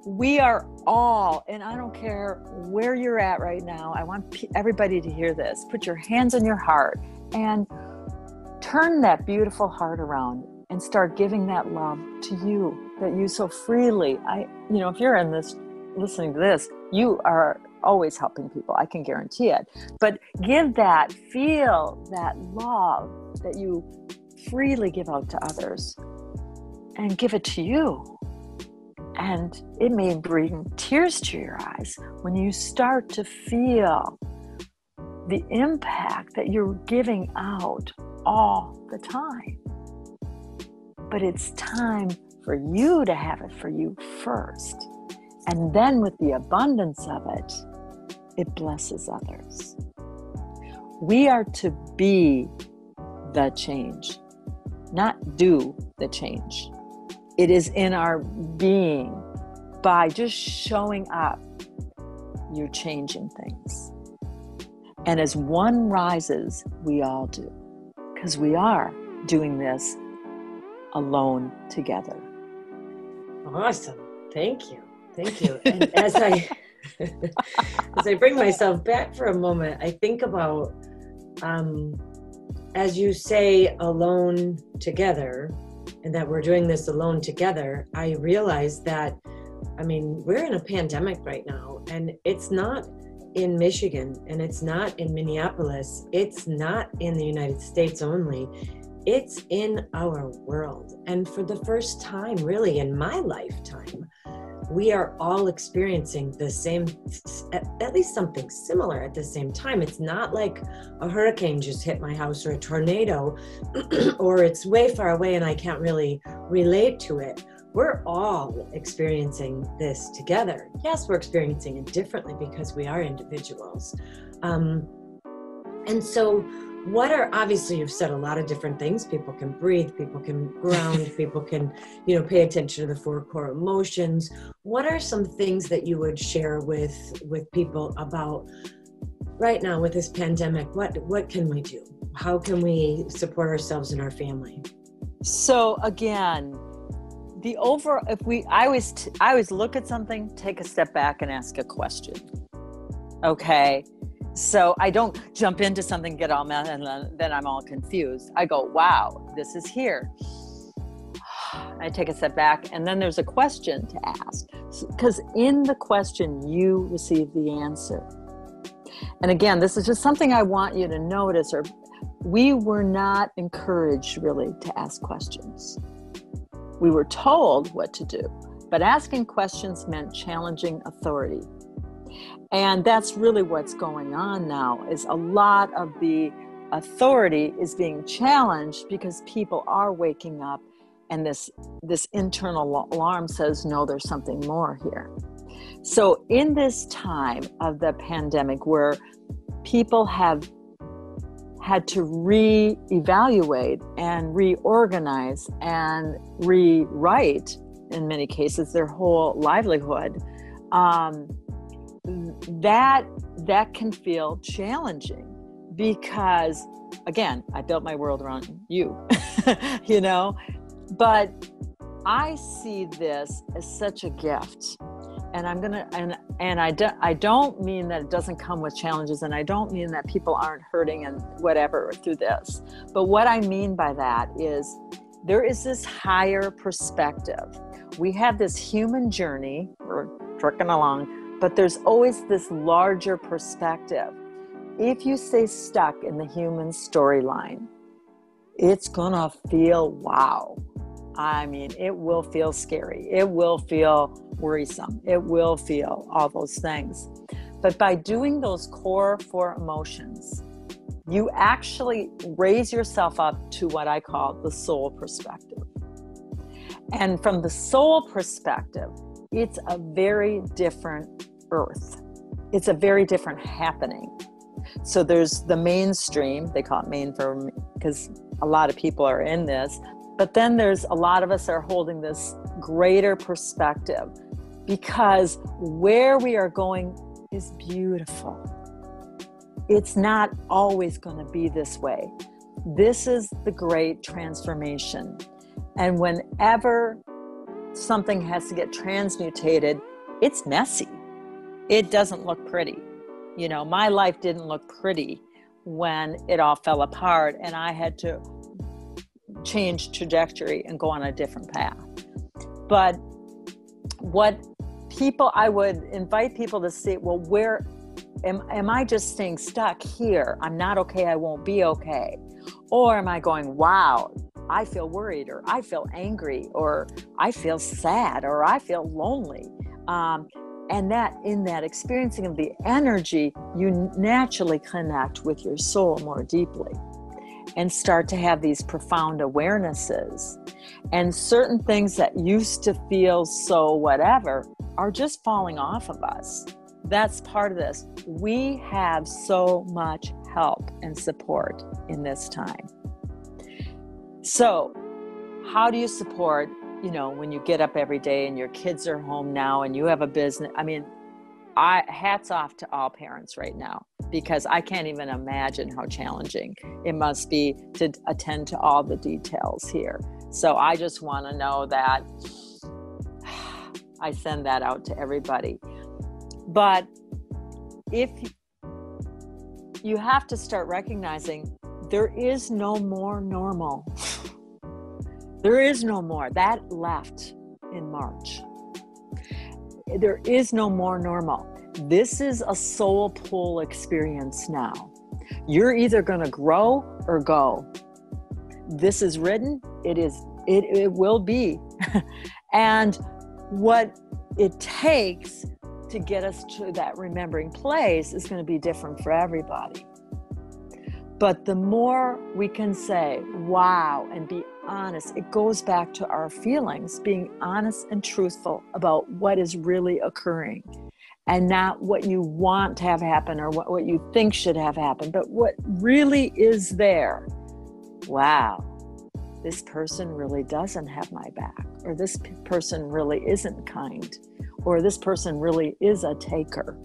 we are all, and I don't care where you're at right now, I want everybody to hear this. Put your hands on your heart and turn that beautiful heart around and start giving that love to you that you so freely, if you're in this, listening to this, you are always helping people. I can guarantee it. But feel that love that you freely give out to others and give it to you. And it may bring tears to your eyes when you start to feel the impact that you're giving out all the time. But it's time for you to have it for you first. And then with the abundance of it, it blesses others. We are to be the change, not do the change. It is in our being. By just showing up, you're changing things. And as one rises, we all do. Because we are doing this alone together. Awesome. Thank you. Thank you. And as I bring myself back for a moment, I think about, as you say, alone together, and that we're doing this alone together, I realize that, we're in a pandemic right now, and it's not in Michigan, and it's not in Minneapolis, it's not in the United States only, it's in our world. And for the first time, really, in my lifetime, we are all experiencing the same, at least something similar at the same time. It's not like a hurricane just hit my house or a tornado, or it's way far away and I can't really relate to it. We're all experiencing this together. Yes, we're experiencing it differently because we are individuals. And so obviously you've said a lot of different things. People can breathe, people can ground, people can, pay attention to the 4 core emotions. What are some things that you would share with people about right now with this pandemic? What can we do? How can we support ourselves and our family? So again, I always look at something, take a step back and ask a question. Okay. So I don't jump into something, get all mad, and then I'm all confused. I go, wow, this is here. I take a step back, and then there's a question to ask. Because in the question, you receive the answer. And again, this is just something I want you to notice, we were not encouraged really to ask questions. We were told what to do, but asking questions meant challenging authority. And that's really what's going on now, is a lot of the authority is being challenged because people are waking up and this internal alarm says, no, there's something more here. So in this time of the pandemic where people have had to reevaluate and reorganize and rewrite, in many cases, their whole livelihood, that can feel challenging because, again, I built my world around you, but I see this as such a gift. And I don't mean that it doesn't come with challenges, and I don't mean that people aren't hurting and whatever through this. But what I mean by that is there is this higher perspective. We have this human journey, we're trucking along, but there's always this larger perspective. If you stay stuck in the human storyline, it's gonna feel wow. It will feel scary. It will feel worrisome. It will feel all those things. But by doing those core 4 emotions, you actually raise yourself up to what I call the soul perspective. And from the soul perspective, it's a very different earth. It's a very different happening. So there's the mainstream, they call it main for because a lot of people are in this. But then there's a lot of us are holding this greater perspective because where we are going is beautiful. It's not always going to be this way. This is the great transformation. And whenever something has to get transmutated, it's messy. It doesn't look pretty. You know, my life didn't look pretty when it all fell apart and I had to change trajectory and go on a different path. But I would invite people to see, well, where am I just staying stuck here? I'm not okay, I won't be okay. Or am I going, wow, I feel worried, or I feel angry, or I feel sad, or I feel lonely. And that in that experiencing of the energy, you naturally connect with your soul more deeply and start to have these profound awarenesses. And certain things that used to feel so whatever are just falling off of us. That's part of this. We have so much help and support in this time. So how do you support, you know, when you get up every day and your kids are home now and you have a business? I mean, hats off to all parents right now, because I can't even imagine how challenging it must be to attend to all the details here. So I just want to know that I send that out to everybody. But if you have to start recognizing there is no more normal. There is no more. That left in March. There is no more normal. This is a soul pull experience now. You're either going to grow or go. This is written. It will be. And what it takes to get us to that remembering place is going to be different for everybody. But the more we can say, wow, and be honest, it goes back to our feelings, being honest and truthful about what is really occurring, and not what you want to have happen or what you think should have happened, but what really is there. Wow, this person really doesn't have my back, or this person really isn't kind, or this person really is a taker.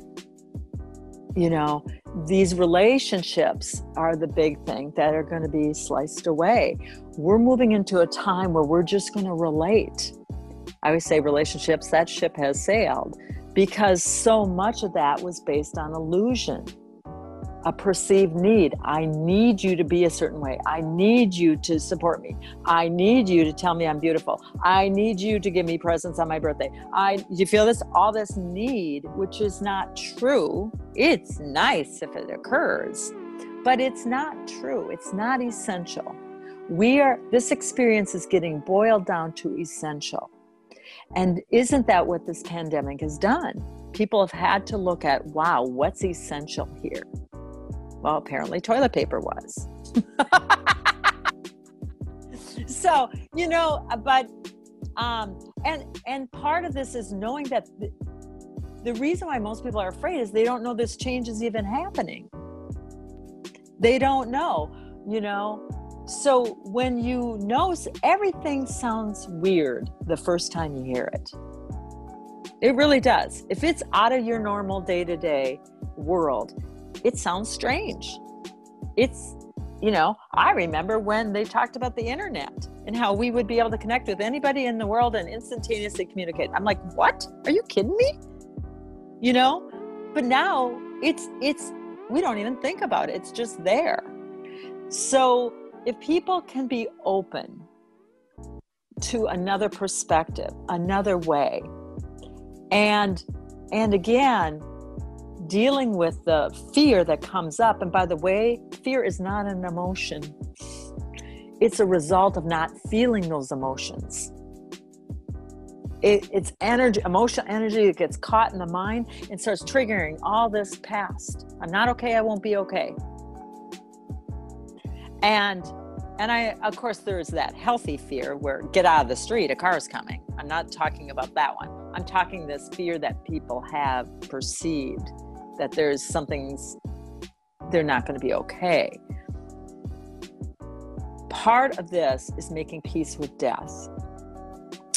You know, these relationships are the big thing that are going to be sliced away. We're moving into a time where we're just going to relate. I always say relationships, that ship has sailed, because so much of that was based on illusion, a perceived need. I need you to be a certain way. I need you to support me. I need you to tell me I'm beautiful. I need you to give me presents on my birthday. You feel this? All this need, which is not true. It's nice if it occurs, but it's not true. It's not essential. This experience is getting boiled down to essential. And isn't that what this pandemic has done? People have had to look at, wow, what's essential here? Well, apparently toilet paper was. So, you know, but, and part of this is knowing that the reason why most people are afraid is they don't know this change is even happening. They don't know, you know. So when you know, everything sounds weird the first time you hear it. It really does. If it's out of your normal day-to-day world, it sounds strange. It's, you know, I remember when they talked about the internet and how we would be able to connect with anybody in the world and instantaneously communicate. I'm like, what? Are you kidding me? You know, but now we don't even think about it. It's just there. So if people can be open to another perspective, another way, and again, dealing with the fear that comes up. And by the way, fear is not an emotion. It's a result of not feeling those emotions. It's energy, emotional energy that gets caught in the mind and starts triggering all this past. I'm not okay, I won't be okay. And of course, there's that healthy fear where get out of the street, a car is coming. I'm not talking about that one. I'm talking this fear that people have perceived, that there's something's, they're not going to be okay. Part of this is making peace with death.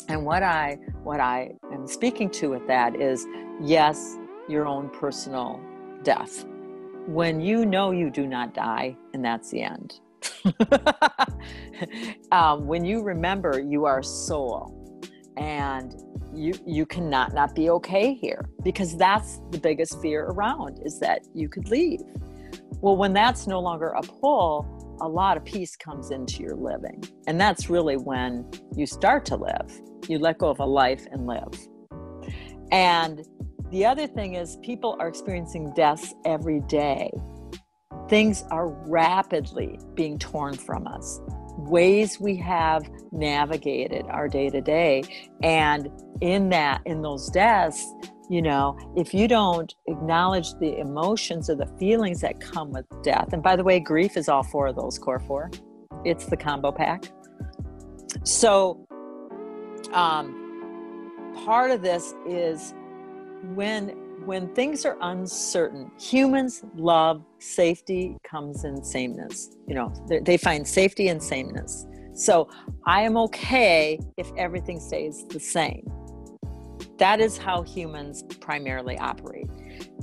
And what I am speaking to with that is, yes, your own personal death. When you know you do not die, and that's the end. When you remember you are soul, And you cannot not be okay here, because that's the biggest fear around, is that you could leave. Well, when that's no longer a pull, a lot of peace comes into your living. And that's really when you start to live. You let go of a life and live. And the other thing is, people are experiencing deaths every day. Things are rapidly being torn from us. Ways we have navigated our day to day. And in those deaths, if you don't acknowledge the emotions or the feelings that come with death, and by the way, grief is all 4 of those core 4. It's the combo pack. So part of this is when things are uncertain, humans love safety comes in sameness. They find safety in sameness. So I am okay if everything stays the same. That is how humans primarily operate.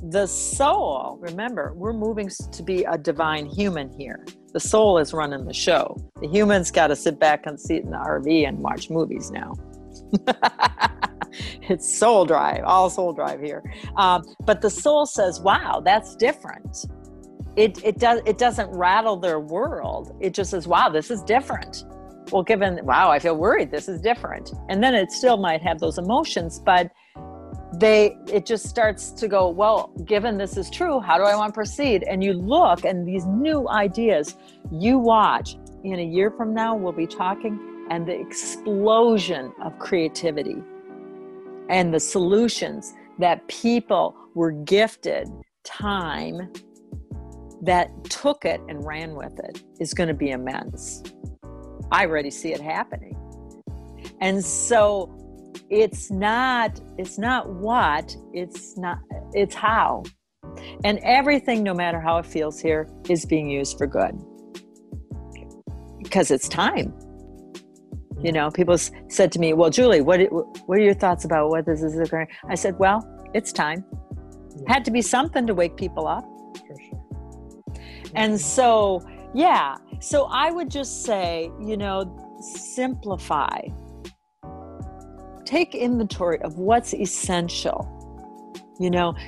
The soul, remember, we're moving to be a divine human here. The soul is running the show. The humans got to sit back and sit in the RV and watch movies now. It's soul drive, all soul drive here. But the soul says, wow, that's different. It doesn't rattle their world. It just says, wow, this is different. Well, wow, I feel worried, this is different. And then it still might have those emotions, but it just starts to go, well, given this is true, how do I want to proceed? And you look, and these new ideas, you watch. In a year from now, we'll be talking, and the explosion of creativity and the solutions that people were gifted time that took it and ran with it is going to be immense. I already see it happening. And so it's not what, it's how. And everything, no matter how it feels here, is being used for good. Because it's time. People said to me, well, Julie, what are your thoughts about what this is occurring? I said, well, it's time. Had to be something to wake people up. For sure. And so, yeah. So I would just say, simplify. Take inventory of what's essential.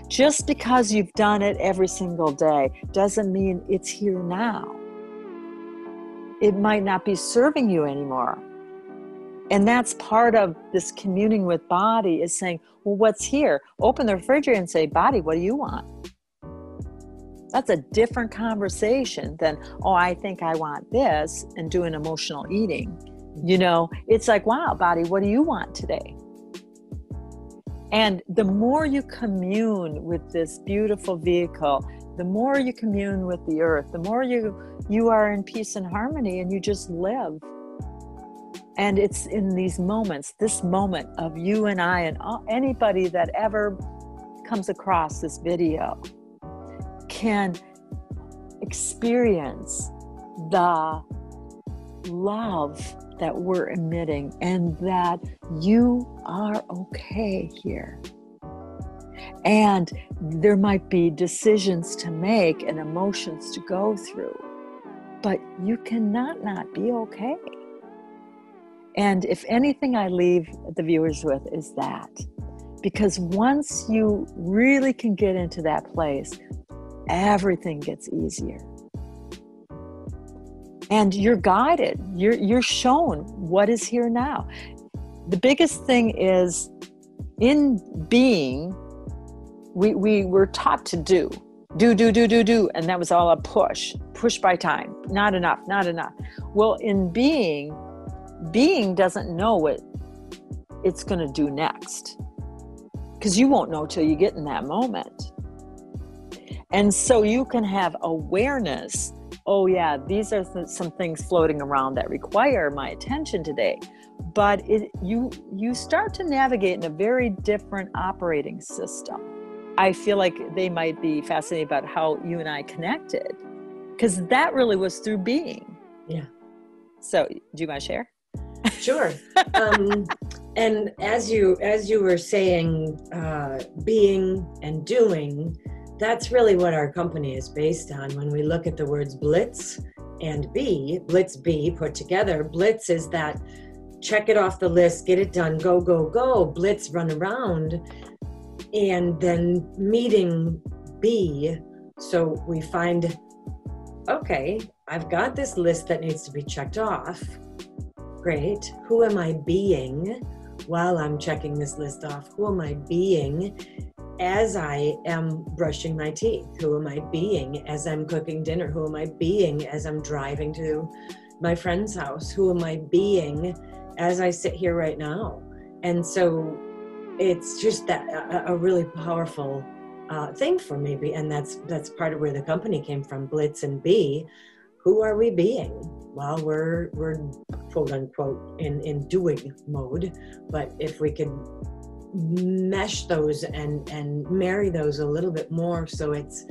Just because you've done it every single day doesn't mean it's here now. It might not be serving you anymore. And that's part of this communing with body, is saying, well, what's here? Open the refrigerator and say, body, what do you want? That's a different conversation than, oh, I think I want this, and doing emotional eating. It's like, wow, body, what do you want today? And the more you commune with this beautiful vehicle, the more you commune with the earth, the more you are in peace and harmony, and you just live. And it's in these moments, this moment of you and I and anybody that ever comes across this video can experience the love that we're emitting, and that you are okay here. And there might be decisions to make and emotions to go through, but you cannot not be okay. And if anything I leave the viewers with is that, because once you really can get into that place, everything gets easier. And you're guided, you're shown what is here now. The biggest thing is, in being, we were taught to do, and that was all a push by time, not enough. Well, in being doesn't know what it's going to do next, because you won't know till you get in that moment. And so you can have awareness. Oh yeah, these are some things floating around that require my attention today. But you start to navigate in a very different operating system. I feel like they might be fascinated about how you and I connected, because that really was through being. Yeah. So do you want to share? Sure. And as you were saying, being and doing, that's really what our company is based on. When we look at the words blitz and be, BlitzBe put together, blitz is that check it off the list, get it done, go, go, go, blitz, run around, and then meeting B. So we find, okay, I've got this list that needs to be checked off. Great. Who am I being while I'm checking this list off? Who am I being as I am brushing my teeth? Who am I being as I'm cooking dinner? Who am I being as I'm driving to my friend's house? Who am I being as I sit here right now? And so it's just that a really powerful thing for me. And that's part of where the company came from, Blitz and B. Who are we being while we're quote unquote in doing mode? But if we could mesh those and marry those a little bit more, so it's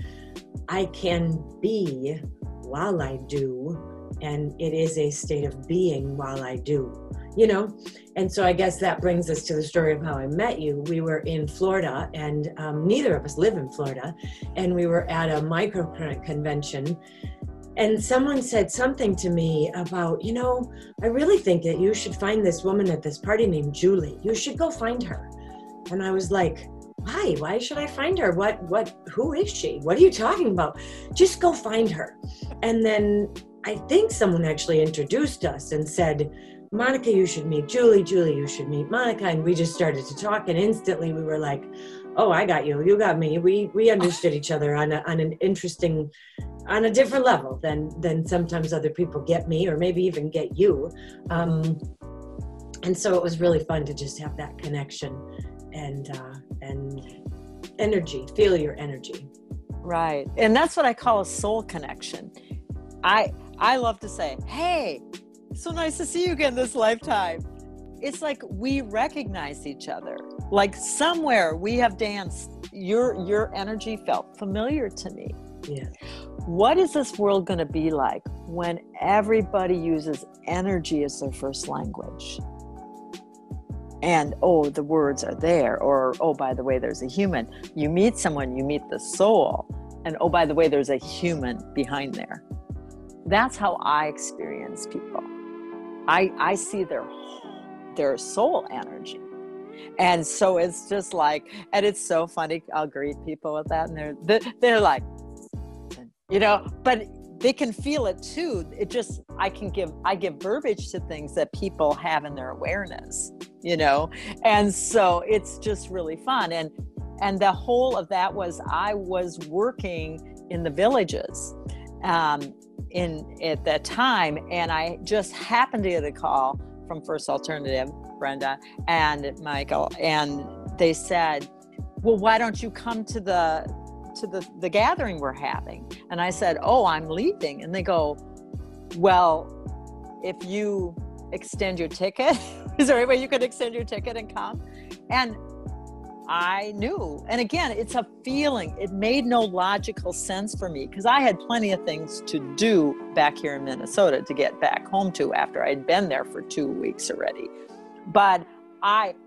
I can be while I do, and it is a state of being while I do, you know? And so I guess that brings us to the story of how I met you. We were in Florida, and neither of us live in Florida, and we were at a microcurrent convention. And someone said something to me about, you know, I really think that you should find this woman at this party named Julie. You should go find her. And I was like, why? Why should I find her? Who is she? What are you talking about? Just go find her. And then I think someone actually introduced us and said, Monica, you should meet Julie. Julie, you should meet Monica. And we just started to talk, and instantly we were like, oh, I got you. You got me. We understood each other on an interesting, on a different level than sometimes other people get me, or maybe even get you. And so it was really fun to just have that connection and energy, feel your energy. Right. And that's what I call a soul connection. I love to say, hey, so nice to see you again this lifetime. It's like we recognize each other. Like somewhere we have danced. Your energy felt familiar to me. Yeah. What is this world going to be like when everybody uses energy as their first language? And, oh, the words are there. Or, oh, by the way, there's a human. You meet someone, you meet the soul. And, oh, by the way, there's a human behind there. That's how I experience people. I see their soul energy. And so it's just like, and it's so funny. I'll greet people with that, and they're like, you know, but they can feel it too. It just, I give verbiage to things that people have in their awareness, you know? And so it's just really fun. And the whole of that was, I was working in the villages at that time. And I just happened to get a call from First Alternative, Brenda and Michael. And they said, well, why don't you come to the gathering we're having? And I said, oh, I'm leaving. And they go, well, if you extend your ticket, is there any way you could extend your ticket and come? And I knew. And again, it's a feeling. It made no logical sense for me because I had plenty of things to do back here in Minnesota to get back home to after I'd been there for 2 weeks already. But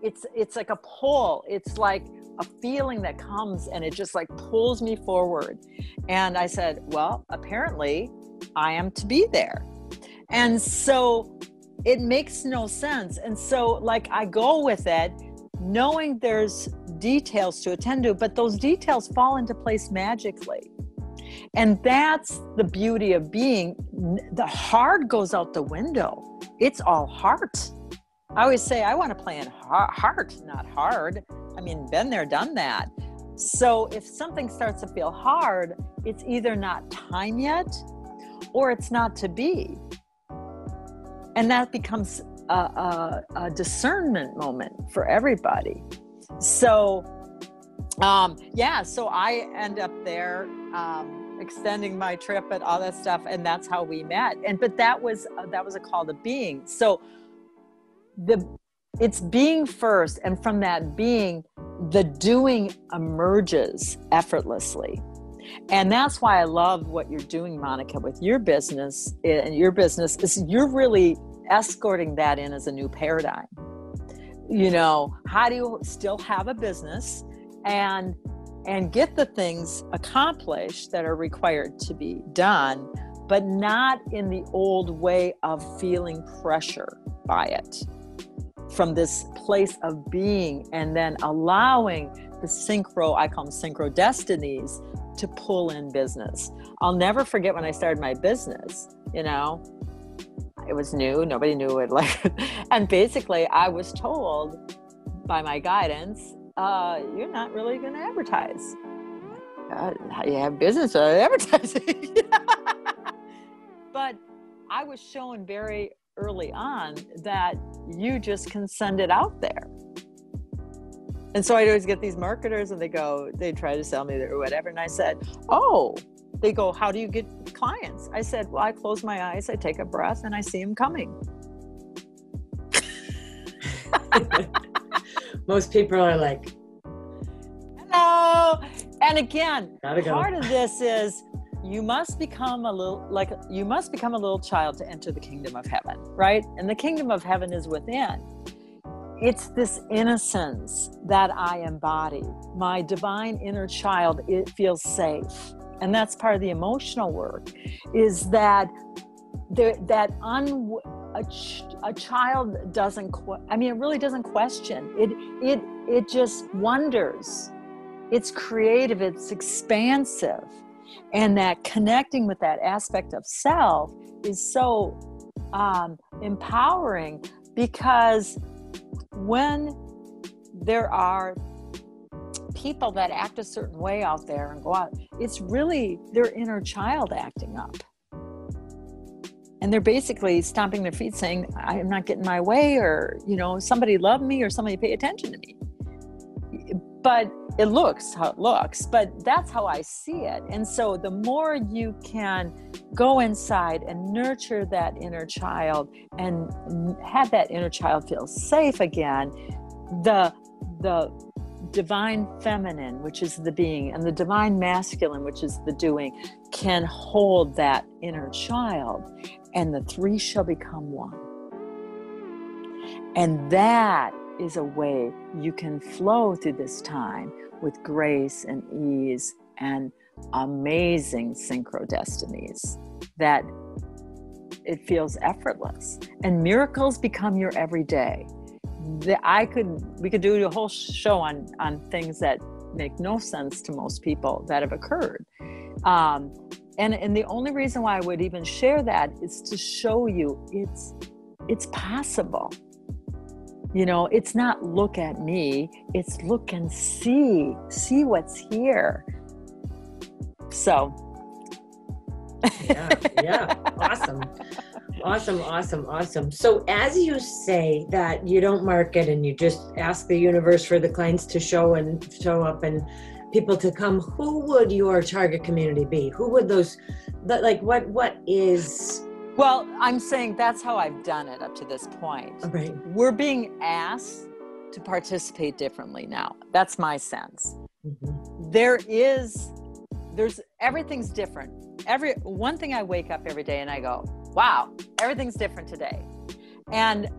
it's like a pull. It's like a feeling that comes and it just like pulls me forward. And I said, well, apparently I am to be there. And so it makes no sense. And so like I go with it, knowing there's details to attend to, but those details fall into place magically. And that's the beauty of being. The hard goes out the window. It's all heart. I always say I want to play in heart, not hard. I mean, been there, done that. So if something starts to feel hard, it's either not time yet or it's not to be. And that becomes a discernment moment for everybody. So, so I end up there extending my trip and all that stuff, and that's how we met. But that was a call to being. So it's being first, and from that being, the doing emerges effortlessly. And that's why I love what you're doing, Monica, with your business. And your business is you're really escorting that in as a new paradigm. You know, how do you still have a business and get the things accomplished that are required to be done, but not in the old way of feeling pressure by it. from this place of being, and then allowing the I call them synchro destinies, to pull in business. I'll never forget when I started my business, you know, it was new, nobody knew it, and basically I was told by my guidance, you're not really going to advertise. How you have business advertising? But I was shown very early on that you just can send it out there. And so I'd always get these marketers, and they try to sell me or whatever. And I said, they go, how do you get clients? I said, well, I close my eyes, I take a breath, and I see them coming. Most people are like, hello. And again, part of this is you must become a little child to enter the kingdom of heaven, right? And the kingdom of heaven is within. It's this innocence that I embody. My divine inner child, it feels safe. And that's part of the emotional work, is that a child doesn't, it really doesn't question. It just wonders. It's creative, it's expansive. And that connecting with that aspect of self is so empowering, because when there are people that act a certain way out there and go out, it's really their inner child acting up. And they're basically stomping their feet saying, I am not getting my way, or, somebody love me, or somebody pay attention to me. But it looks how it looks, but that's how I see it. And so the more you can go inside and nurture that inner child and have that inner child feel safe again, the divine feminine, which is the being, and the divine masculine, which is the doing, can hold that inner child, and the three shall become one. And that is a way you can flow through this time with grace and ease and amazing synchro destinies, that it feels effortless, and miracles become your everyday. We could do a whole show on things that make no sense to most people that have occurred. And the only reason why I would even share that is to show you it's possible. It's not look at me, it's look and see what's here. So. Yeah. Awesome. So as you say that you don't market and you just ask the universe for the clients to show up and people to come, who would your target community be? Who would what is... Well, I'm saying that's how I've done it up to this point. Right. We're being asked to participate differently now. That's my sense. Mm-hmm. There's everything's different. One thing I wake up every day and I go, wow, everything's different today. And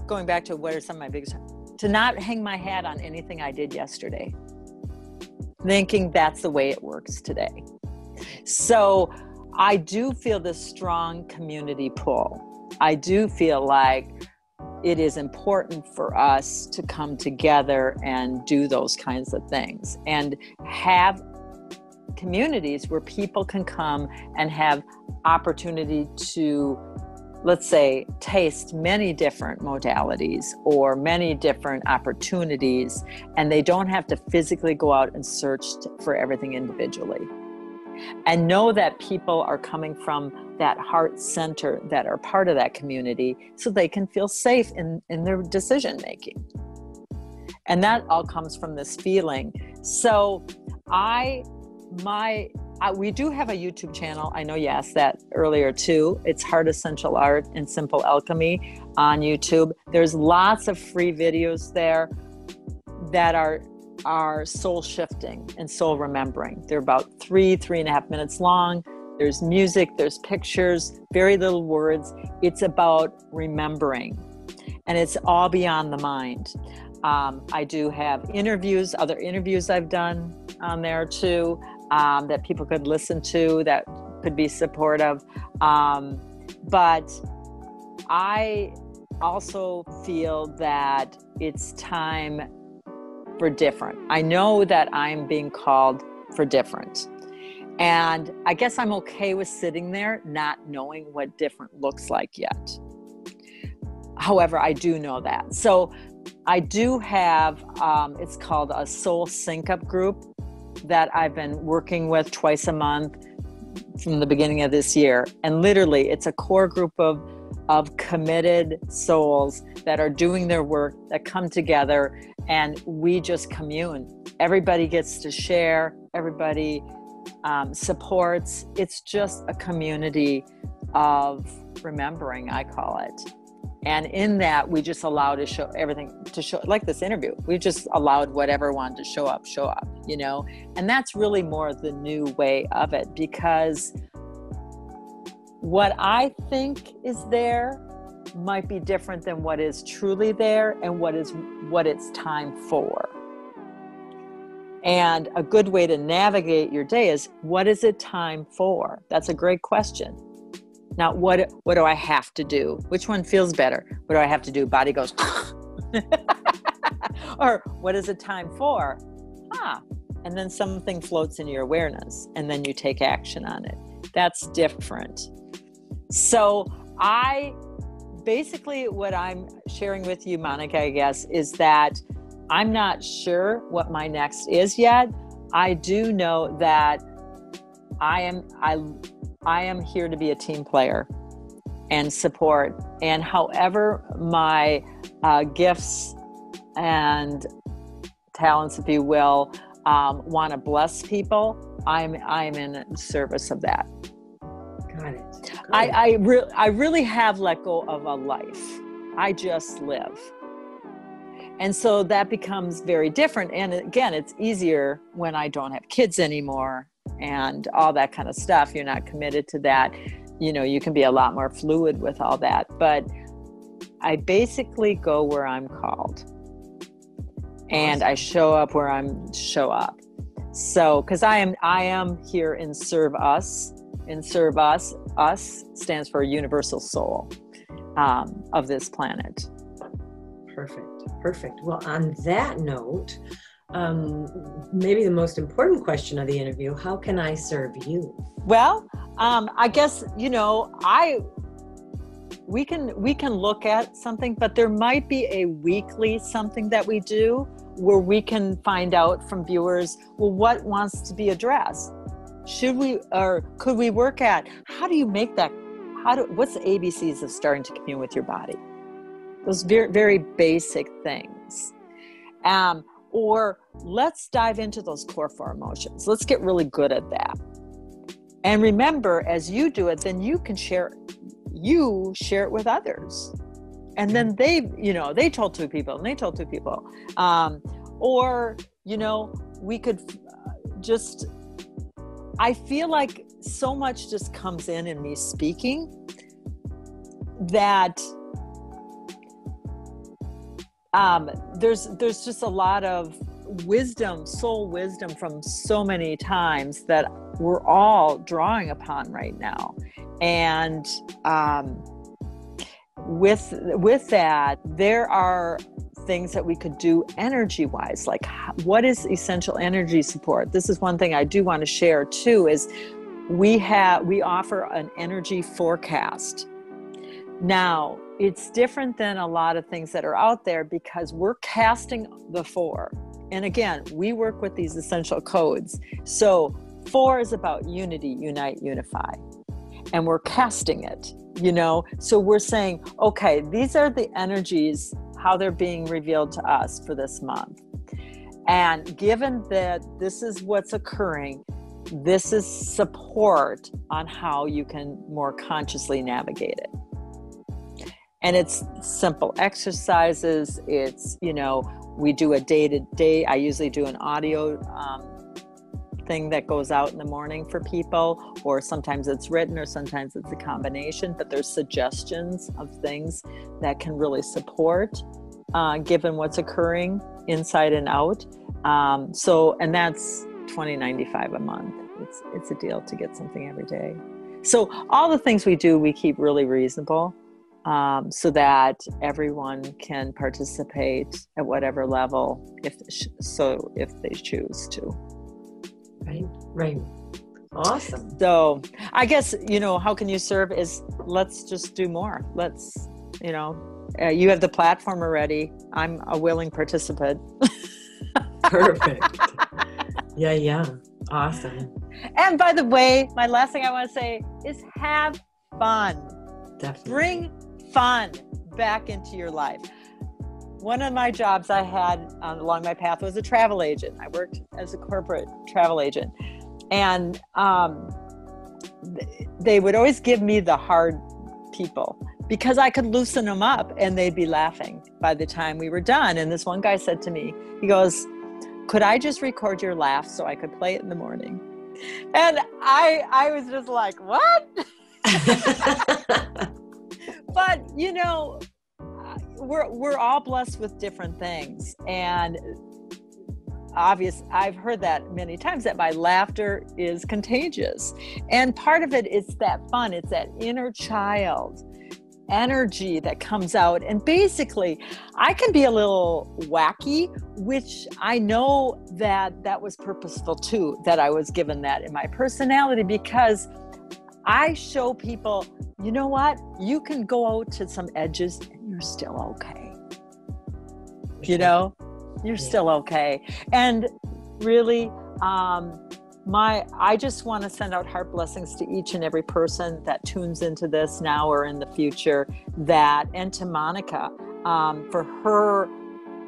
going back to what are some of my biggest, to not hang my hat on anything I did yesterday, thinking that's the way it works today. So I do feel this strong community pull. I do feel like it is important for us to come together and do those kinds of things and have communities where people can come and have opportunity to, let's say, taste many different modalities or many different opportunities, and they don't have to physically go out and search for everything individually. And know that people are coming from that heart center that are part of that community, so they can feel safe in their decision making. And that all comes from this feeling. So we do have a YouTube channel. I know you asked that earlier too. It's Heart Essential Art and Simple Alchemy on YouTube. There's lots of free videos there that are soul shifting and soul remembering. They're about 3.5 minutes long. There's music, there's pictures, very little words. It's about remembering, and it's all beyond the mind. I do have other interviews I've done on there too, that people could listen to, that could be supportive. But I also feel that it's time for different. I know that I'm being called for different. And I guess I'm okay with sitting there not knowing what different looks like yet. However, I do know that. So I do have, it's called a soul sync up group that I've been working with twice a month from the beginning of this year. And literally it's a core group of committed souls that are doing their work, that come together, and we just commune. Everybody gets to share, everybody supports. It's just a community of remembering, I call it. And in that, we just allow to show everything, to show, like this interview, we just allowed whatever wanted to show up, you know? And that's really more the new way of it, because what I think is there might be different than what is truly there and what it's time for. And a good way to navigate your day is, what is it time for? That's a great question. Now, what do I have to do? Which one feels better? What do I have to do? Body goes, or what is it time for? And then something floats in your awareness, and then you take action on it. That's different. So basically what I'm sharing with you, Monica, I guess, is that I'm not sure what my next is yet. I do know that I am here to be a team player and support. And however my gifts and talents, if you will, want to bless people, I'm in service of that. Got it. I really have let go of a life. I just live. And so that becomes very different. And again, it's easier when I don't have kids anymore and all that kind of stuff. You're not committed to that. You know, you can be a lot more fluid with all that. But I basically go where I'm called. And I show up where show up. So, because I am here in serve us. And serve us stands for universal soul of this planet. Perfect. Well, on that note, maybe the most important question of the interview: how can I serve you? Well, I guess, you know, we can look at something, but there might be a weekly something that we do where we can find out from viewers, well, what wants to be addressed? Should we, or could we work at, how do you make that, what's the ABCs of starting to commune with your body? Those very, very basic things. Or let's dive into those core 4 emotions. Let's get really good at that. And remember, as you do it, then you can share it with others. And then they told 2 people and they told 2 people. Or, you know, we could just, I feel like so much just comes in me speaking that there's just a lot of wisdom, soul wisdom from so many times that we're all drawing upon right now. And with that, there are things that we could do energy-wise, like what is essential energy support? This is one thing I do want to share too, is we offer an energy forecast. Now, it's different than a lot of things that are out there because we're casting the 4. And again, we work with these essential codes. So 4 is about unity, unite, unify. And we're casting it, you know? So we're saying, okay, these are the energies, how they're being revealed to us for this month. And given that this is what's occurring, this is support on how you can more consciously navigate it. And it's simple exercises. It's, you know, we do a day-to-day. I usually do an audio thing that goes out in the morning for people, or sometimes it's written, or sometimes it's a combination, but there's suggestions of things that can really support given what's occurring inside and out. And that's $20.95 a month. It's a deal to get something every day. So all the things we do, we keep really reasonable. so that everyone can participate at whatever level, if they choose to. Right. Awesome. So I guess, how can you serve is, let's just do more. Let's, you have the platform already. I'm a willing participant. Perfect. Yeah. Awesome. And by the way, my last thing I want to say is have fun. Definitely. Bring fun back into your life. One of my jobs I had along my path was a travel agent. I worked as a corporate travel agent. And they would always give me the hard people because I could loosen them up and they'd be laughing by the time we were done. And this one guy said to me, he goes, "Could I just record your laugh so I could play it in the morning?" And I was just like, what? But, we're all blessed with different things. And I've heard that many times, that my laughter is contagious. And part of it is that fun. It's that inner child energy that comes out. And basically, I can be a little wacky, which I know that was purposeful too, that I was given that in my personality, because I show people, you know what? You can go out to some edges and you're still okay. You're still okay. And really, I just want to send out heart blessings to each and every person that tunes into this now or in the future, and to Monica, for her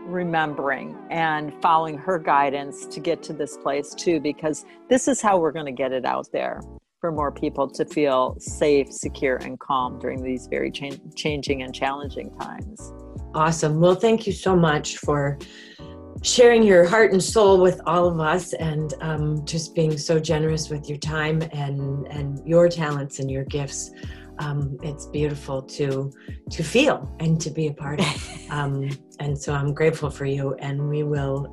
remembering and following her guidance to get to this place too, because this is how we're going to get it out there for more people to feel safe, secure, and calm during these very changing and challenging times. Awesome. Well, thank you so much for sharing your heart and soul with all of us, and just being so generous with your time and your talents and your gifts. It's beautiful to feel and to be a part of. And so I'm grateful for you, and we will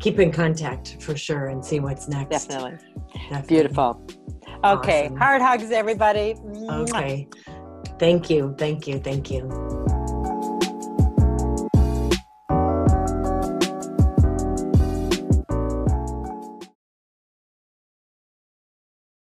keep in contact for sure and see what's next. Definitely. Beautiful. Okay. Awesome. Heart hugs, everybody. Okay. Thank you.